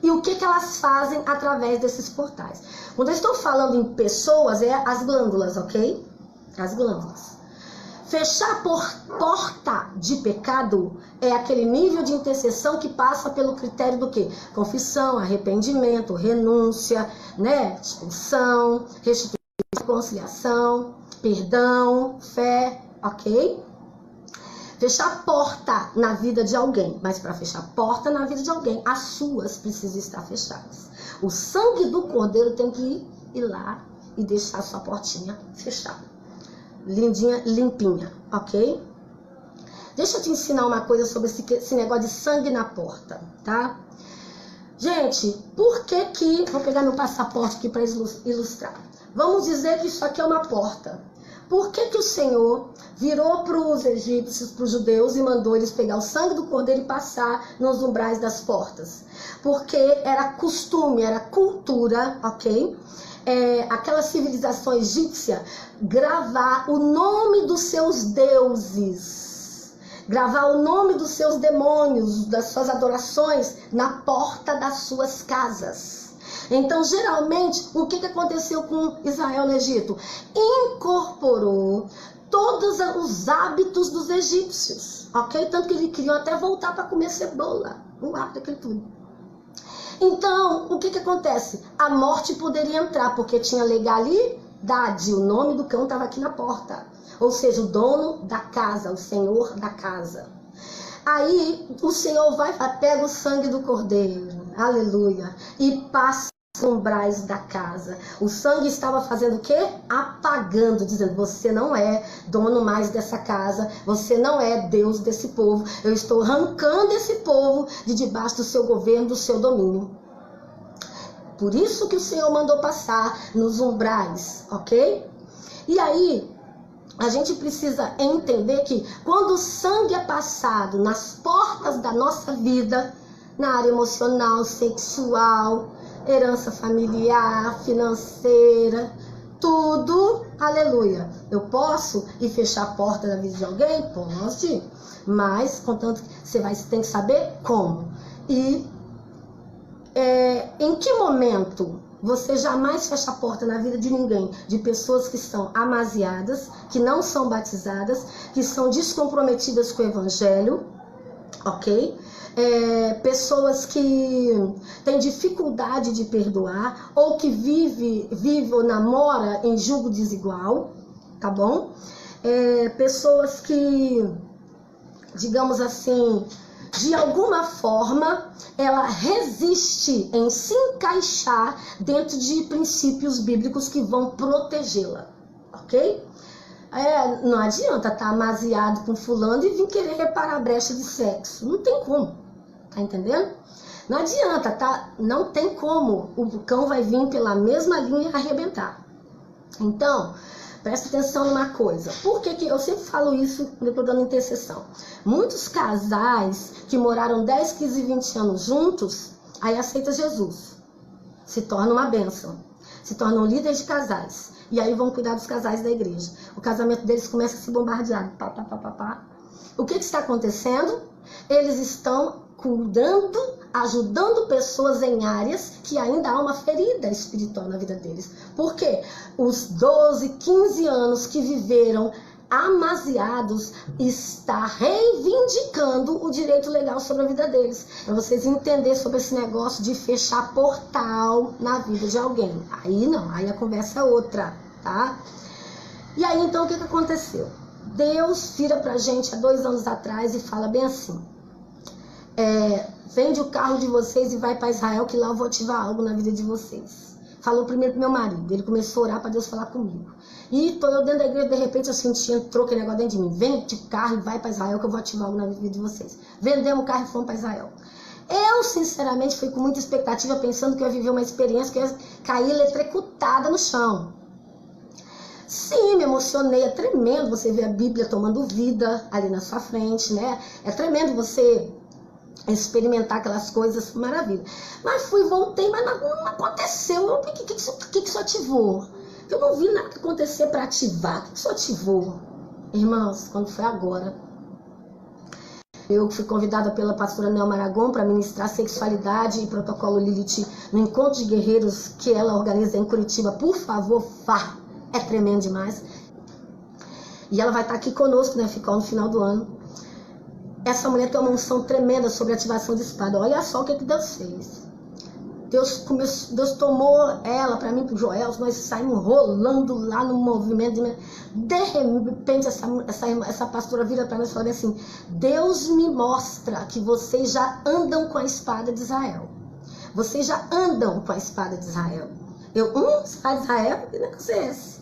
E o que elas fazem através desses portais. Quando eu estou falando em pessoas, é as glândulas, ok? As glândulas. Fechar porta de pecado é aquele nível de intercessão que passa pelo critério do quê? Confissão, arrependimento, renúncia, né? Expulsão, restituição, reconciliação, perdão, fé, ok? Fechar porta na vida de alguém, mas para fechar porta na vida de alguém, as suas precisam estar fechadas. O sangue do cordeiro tem que ir lá e deixar a sua portinha fechada. Lindinha, limpinha, ok? Deixa eu te ensinar uma coisa sobre esse negócio de sangue na porta, tá? Gente, por que vou pegar meu passaporte aqui para ilustrar. Vamos dizer que isso aqui é uma porta. Por que o Senhor virou para os egípcios, para os judeus, e mandou eles pegar o sangue do cordeiro e passar nos umbrais das portas? Porque era costume, era cultura, ok? Aquela civilização egípcia, gravar o nome dos seus deuses, gravar o nome dos seus demônios, das suas adorações, na porta das suas casas. Então, geralmente, o que aconteceu com Israel no Egito? Incorporou todos os hábitos dos egípcios, ok? Tanto que eles queriam até voltar para comer cebola, o hábito daquele tudo. Então, o que acontece? A morte poderia entrar, porque tinha legalidade. O nome do cão estava aqui na porta. Ou seja, o dono da casa, o senhor da casa. Aí, o Senhor vai, pega o sangue do cordeiro, aleluia, e passa os umbrais da casa. O sangue estava fazendo o quê? Apagando, dizendo, você não é dono mais dessa casa, você não é Deus desse povo, eu estou arrancando esse povo de debaixo do seu governo, do seu domínio. Por isso que o Senhor mandou passar nos umbrais, ok? E aí, a gente precisa entender que quando o sangue é passado nas portas da nossa vida, na área emocional, sexual, herança familiar, financeira, tudo, aleluia. Eu posso ir fechar a porta da vida de alguém? Pode, mas contanto que você tem que saber como. E em que momento você jamais fecha a porta na vida de ninguém, de pessoas que são amaziadas, que não são batizadas, que são descomprometidas com o evangelho, ok? Pessoas que têm dificuldade de perdoar, ou que vive ou namora em julgo desigual, tá bom? Pessoas que, digamos assim, de alguma forma, ela resiste em se encaixar dentro de princípios bíblicos que vão protegê-la, ok? Não adianta estar amaziado com fulano e vir querer reparar a brecha de sexo. Não tem como, tá entendendo? Não adianta, tá? Não tem como. O cão vai vir pela mesma linha e arrebentar. Então, presta atenção numa coisa. Por que eu sempre falo isso quando eu estou dando intercessão? Muitos casais que moraram 10, 15, 20 anos juntos, aí aceita Jesus. Se torna uma bênção. Se tornam líderes de casais. E aí vão cuidar dos casais da igreja. O casamento deles começa a se bombardear. Pá, pá, pá, pá, pá. O que está acontecendo? Eles estão cuidando, ajudando pessoas em áreas que ainda há uma ferida espiritual na vida deles. Por quê? Os 12, 15 anos que viveram amaziados está reivindicando o direito legal sobre a vida deles. Para vocês entenderem sobre esse negócio de fechar portal na vida de alguém. Aí não, aí a conversa é outra, tá? E aí então o que aconteceu? Deus vira pra gente há 2 anos atrás e fala bem assim: vende o carro de vocês e vai para Israel, que lá eu vou ativar algo na vida de vocês. Falou primeiro pro meu marido, ele começou a orar para Deus falar comigo. E tô eu dentro da igreja, de repente eu senti, entrou aquele negócio dentro de mim: vende o carro e vai para Israel, que eu vou ativar algo na vida de vocês. Vendemos o carro e fomos para Israel. Eu, sinceramente, fui com muita expectativa, pensando que eu ia viver uma experiência que eu ia cair eletrocutada no chão. Sim, me emocionei, é tremendo você ver a Bíblia tomando vida ali na sua frente, né? É tremendo você experimentar aquelas coisas, maravilha. Mas fui, voltei, mas não aconteceu. O que isso ativou? Eu não vi nada acontecer para ativar. O que isso ativou? Irmãos, quando foi agora, eu fui convidada pela pastora Nelma Aragon para ministrar sexualidade e protocolo Lilith no encontro de guerreiros que ela organiza em Curitiba. Por favor, vá. É tremendo demais. E ela vai estar aqui conosco, né? Ficar no final do ano. Essa mulher tem uma unção tremenda sobre ativação de espada. Olha só o que Deus fez. Deus tomou ela para mim, para o Joel. Nós saímos rolando lá no movimento. De repente, essa pastora vira para nós e fala assim: Deus me mostra que vocês já andam com a espada de Israel. Vocês já andam com a espada de Israel. Espada de Israel? Que negócio é esse?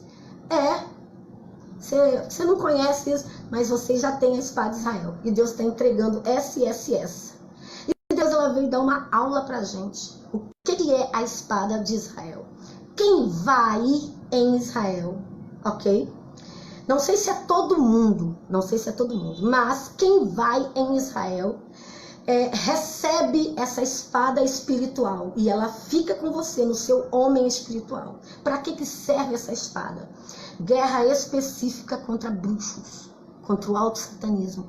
Você não conhece isso, mas você já tem a espada de Israel. E Deus está entregando essa. E Deus veio dar uma aula pra gente. O que é a espada de Israel? Quem vai em Israel, ok? Não sei se é todo mundo, mas quem vai em Israel recebe essa espada espiritual e ela fica com você no seu homem espiritual. Para que serve essa espada? Guerra específica contra bruxos, contra o alto satanismo.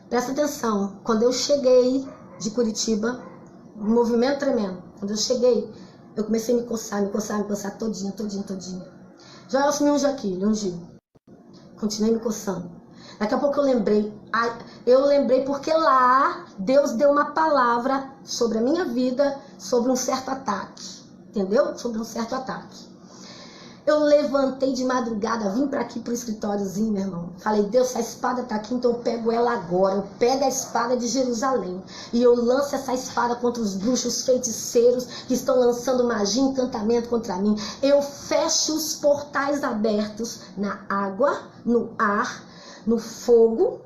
Presta atenção, quando eu cheguei de Curitiba, um movimento tremendo. Quando eu cheguei, eu comecei a me coçar todinha. Já eu assumi um jaquilho, ungiu. Continuei me coçando. Daqui a pouco eu lembrei. Eu lembrei porque lá Deus deu uma palavra sobre a minha vida, sobre um certo ataque. Entendeu? Sobre um certo ataque. Eu levantei de madrugada, vim para aqui pro escritóriozinho, meu irmão. Falei, Deus, essa espada tá aqui, então eu pego ela agora. Eu pego a espada de Jerusalém e eu lanço essa espada contra os bruxos feiticeiros que estão lançando magia e encantamento contra mim. Eu fecho os portais abertos na água, no ar, no fogo,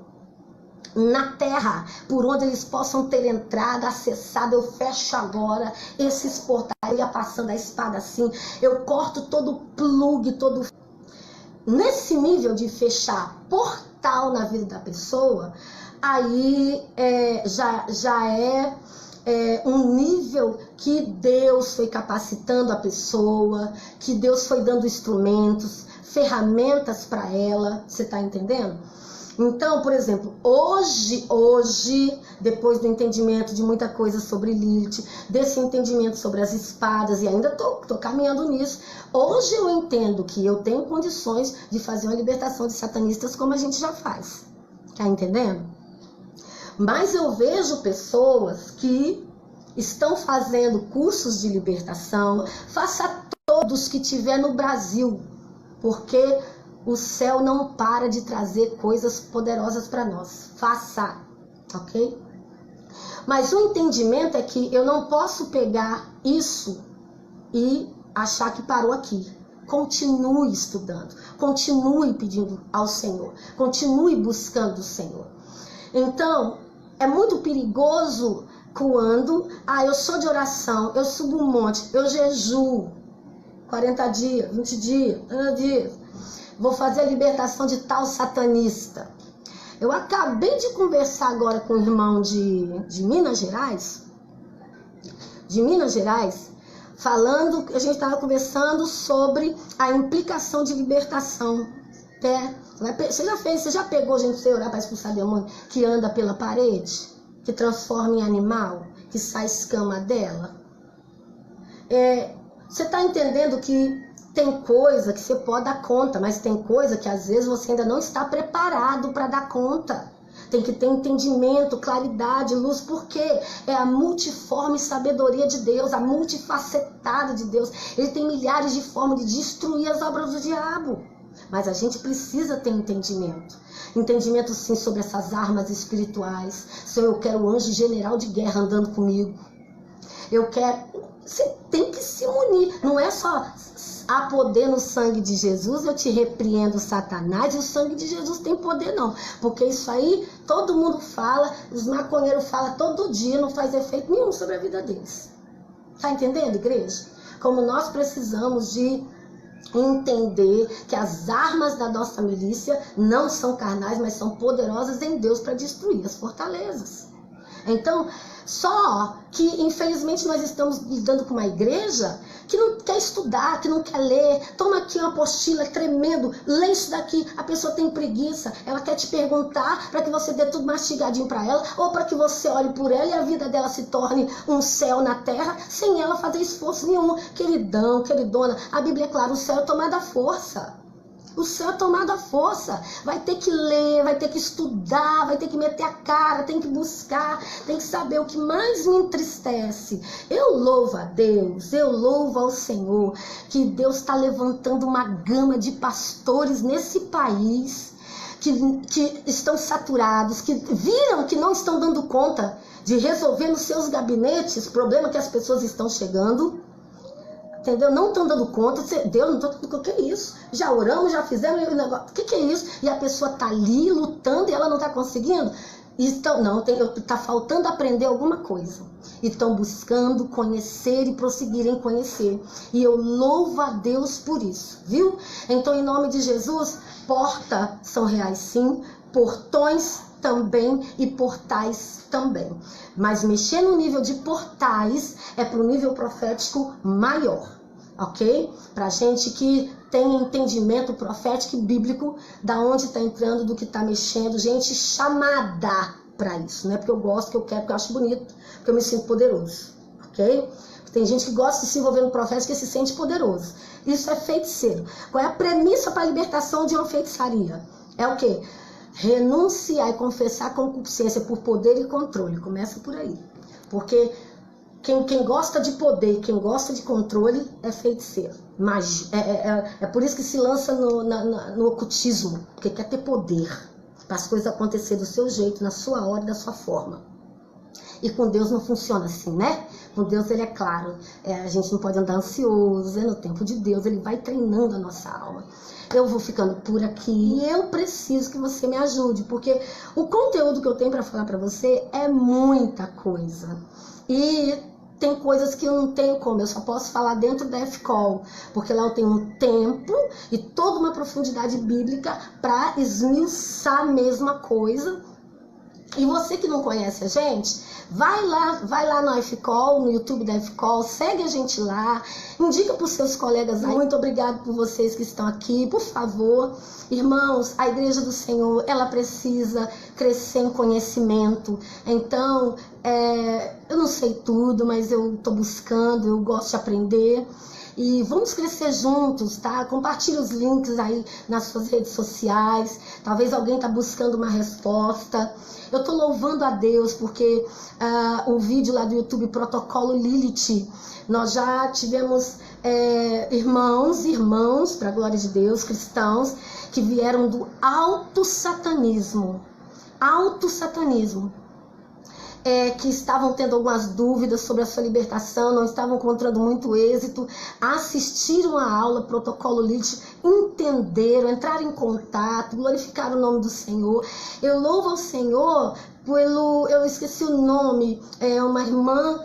na terra, por onde eles possam ter entrado, acessado. Eu fecho agora esses portais. Eu ia passando a espada assim, eu corto todo o plugue, todo... Nesse nível de fechar portal na vida da pessoa, aí já é um nível que Deus foi capacitando a pessoa, que Deus foi dando instrumentos, ferramentas para ela. Você tá entendendo? Então, por exemplo, hoje, depois do entendimento de muita coisa sobre Lilith, desse entendimento sobre as espadas, e ainda tô caminhando nisso, hoje eu entendo que eu tenho condições de fazer uma libertação de satanistas como a gente já faz. Tá entendendo? Mas eu vejo pessoas que estão fazendo cursos de libertação. Faça todos que tiver no Brasil, porque o céu não para de trazer coisas poderosas para nós. Faça, ok? Mas o entendimento é que eu não posso pegar isso e achar que parou aqui. Continue estudando, continue pedindo ao Senhor, continue buscando o Senhor. Então, é muito perigoso quando, eu sou de oração, eu subo um monte, eu jejuo 40 dias, 20 dias, 30 dias. Vou fazer a libertação de tal satanista. Eu acabei de conversar agora com o irmão de Minas Gerais. Falando, a gente estava conversando sobre a implicação de libertação. Você já pegou gente pra você orar para expulsar demônio que anda pela parede? Que transforma em animal? Que sai escama dela? Você está entendendo que tem coisa que você pode dar conta, mas tem coisa que às vezes você ainda não está preparado para dar conta. Tem que ter entendimento, claridade, luz, porque é a multiforme sabedoria de Deus, a multifacetada de Deus. Ele tem milhares de formas de destruir as obras do diabo. Mas a gente precisa ter entendimento. Entendimento sim sobre essas armas espirituais. Se eu quero o anjo general de guerra andando comigo. Eu quero... Você tem que se munir. Não é só... Há poder no sangue de Jesus, eu te repreendo, Satanás, e o sangue de Jesus tem poder não, porque isso aí todo mundo fala, os maconheiros falam todo dia, não faz efeito nenhum sobre a vida deles. Tá entendendo, igreja? Como nós precisamos de entender que as armas da nossa milícia não são carnais, mas são poderosas em Deus para destruir as fortalezas. Então, só que infelizmente nós estamos lidando com uma igreja que não quer estudar, que não quer ler. Toma aqui uma apostila tremendo, lê isso daqui. A pessoa tem preguiça, ela quer te perguntar para que você dê tudo mastigadinho para ela, ou para que você olhe por ela e a vida dela se torne um céu na terra, sem ela fazer esforço nenhum. Queridão, queridona, a Bíblia é clara, o céu é tomado à força. O céu é tomado à força. Vai ter que ler, vai ter que estudar, vai ter que meter a cara, tem que buscar, tem que saber o que mais me entristece. Eu louvo a Deus, eu louvo ao Senhor, que Deus está levantando uma gama de pastores nesse país que estão saturados, que viram que não estão dando conta de resolver nos seus gabinetes o problema que as pessoas estão chegando. Entendeu? Não estão dando conta. Deus, não estou dando conta. O que é isso? Já oramos, já fizemos o negócio. O que é isso? E a pessoa está ali lutando e ela não está conseguindo? Está faltando aprender alguma coisa. E estão buscando conhecer e prosseguir em conhecer. E eu louvo a Deus por isso, viu? Então, em nome de Jesus, portas são reais sim, portões também e portais também. Mas mexer no nível de portais é para o nível profético maior, ok? Para gente que tem entendimento profético e bíblico da onde está entrando, do que está mexendo, gente chamada para isso, não é porque eu gosto, que eu quero, porque eu acho bonito, porque eu me sinto poderoso, ok? Tem gente que gosta de se envolver no profético e se sente poderoso. Isso é feiticeiro. Qual é a premissa para a libertação de uma feitiçaria? É o quê? renunciar e confessar a concupiscência por poder e controle. Começa por aí. Porque quem gosta de poder, quem gosta de controle é feiticeiro. É por isso que se lança no ocultismo, porque quer ter poder para as coisas acontecerem do seu jeito, na sua hora e da sua forma. E com Deus não funciona assim, né? Com Deus ele é claro, a gente não pode andar ansioso, no tempo de Deus ele vai treinando a nossa alma. Eu vou ficando por aqui e eu preciso que você me ajude, porque o conteúdo que eu tenho para falar para você é muita coisa. E tem coisas que eu não tenho como, eu só posso falar dentro da F-Call, porque lá eu tenho um tempo e toda uma profundidade bíblica para esmiuçar a mesma coisa. E você que não conhece a gente, vai lá no F-Call, no YouTube da F-Call, segue a gente lá, indica para os seus colegas aí. Muito obrigado por vocês que estão aqui, por favor. Irmãos, a Igreja do Senhor, ela precisa crescer em conhecimento. Então, eu não sei tudo, mas eu estou buscando, eu gosto de aprender. E vamos crescer juntos, tá? Compartilhe os links aí nas suas redes sociais. Talvez alguém tá buscando uma resposta. Eu tô louvando a Deus porque o vídeo lá do YouTube Protocolo Lilith, nós já tivemos irmãos, para a glória de Deus, cristãos, que vieram do alto satanismo. Que estavam tendo algumas dúvidas sobre a sua libertação, não estavam encontrando muito êxito, assistiram a aula Protocolo Lilith, entenderam, entraram em contato, glorificaram o nome do Senhor. Eu louvo ao Senhor eu esqueci o nome, uma irmã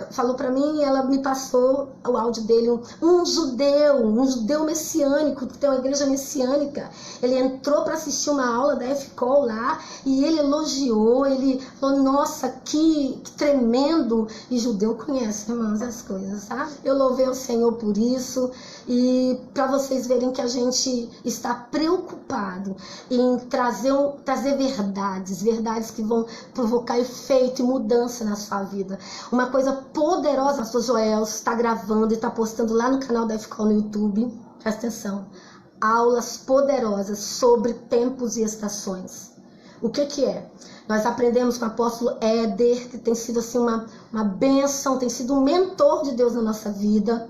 falou para mim, ela me passou o áudio dele, um judeu messiânico, que tem uma igreja messiânica. Ele entrou para assistir uma aula da F-Call lá e ele elogiou, ele falou, nossa, que tremendo. E judeu conhece, irmãos, as coisas, sabe? Eu louvei o Senhor por isso e para vocês verem que a gente está preocupado em trazer verdades que vão provocar efeito e mudança na sua vida. Uma coisa poderosa, o pastor Joel está gravando e está postando lá no canal da F-Call no YouTube. Presta atenção. Aulas poderosas sobre tempos e estações. O que é? Nós aprendemos com o apóstolo Éder, que tem sido assim uma bênção, tem sido um mentor de Deus na nossa vida.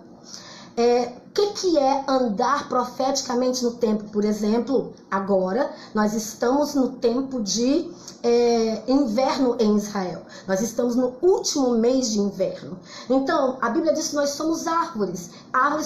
O que é andar profeticamente no tempo? Por exemplo, agora nós estamos no tempo de inverno em Israel. Nós estamos no último mês de inverno. Então, a Bíblia diz que nós somos árvores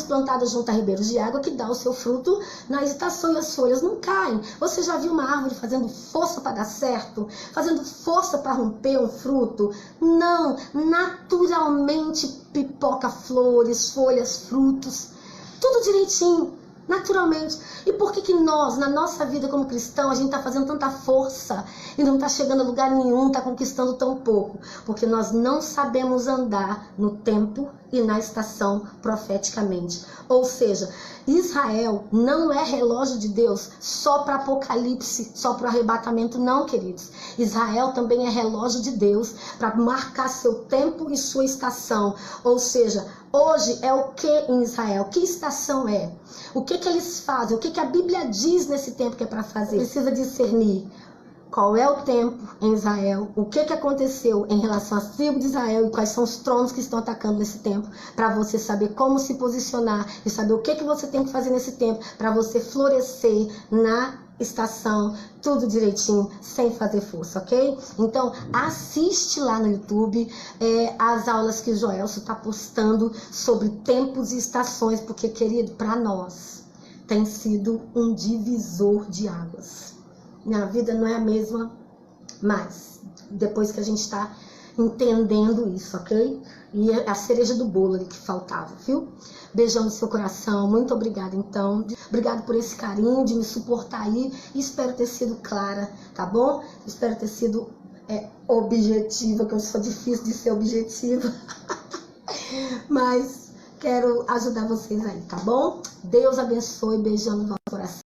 plantadas junto a ribeiros de água que dá o seu fruto na estação e as folhas não caem. Você já viu uma árvore fazendo força para dar certo? Fazendo força para romper um fruto? Não, naturalmente pipoca flores, folhas, frutos. Tudo direitinho, naturalmente. E por que nós, na nossa vida como cristão, a gente está fazendo tanta força e não está chegando a lugar nenhum, está conquistando tão pouco? Porque nós não sabemos andar no tempo e na estação profeticamente. Ou seja, Israel não é relógio de Deus só para Apocalipse, só para o arrebatamento, não, queridos. Israel também é relógio de Deus para marcar seu tempo e sua estação. Ou seja, hoje é o que em Israel? Que estação é? O que eles fazem? O que a Bíblia diz nesse tempo que é para fazer? Precisa discernir qual é o tempo em Israel, o que aconteceu em relação às tribos de Israel e quais são os tronos que estão atacando nesse tempo, para você saber como se posicionar e saber o que você tem que fazer nesse tempo para você florescer na estação, tudo direitinho, sem fazer força, ok? Então, assiste lá no YouTube as aulas que o Joelso está postando sobre tempos e estações, porque, querido, para nós tem sido um divisor de águas. Minha vida não é a mesma mais, depois que a gente está entendendo isso, ok? E é a cereja do bolo ali que faltava, viu? Beijão no seu coração, muito obrigada então. Obrigado por esse carinho de me suportar aí e espero ter sido clara, tá bom? Espero ter sido objetiva, que eu sou difícil de ser objetiva. Mas quero ajudar vocês aí, tá bom? Deus abençoe, beijão no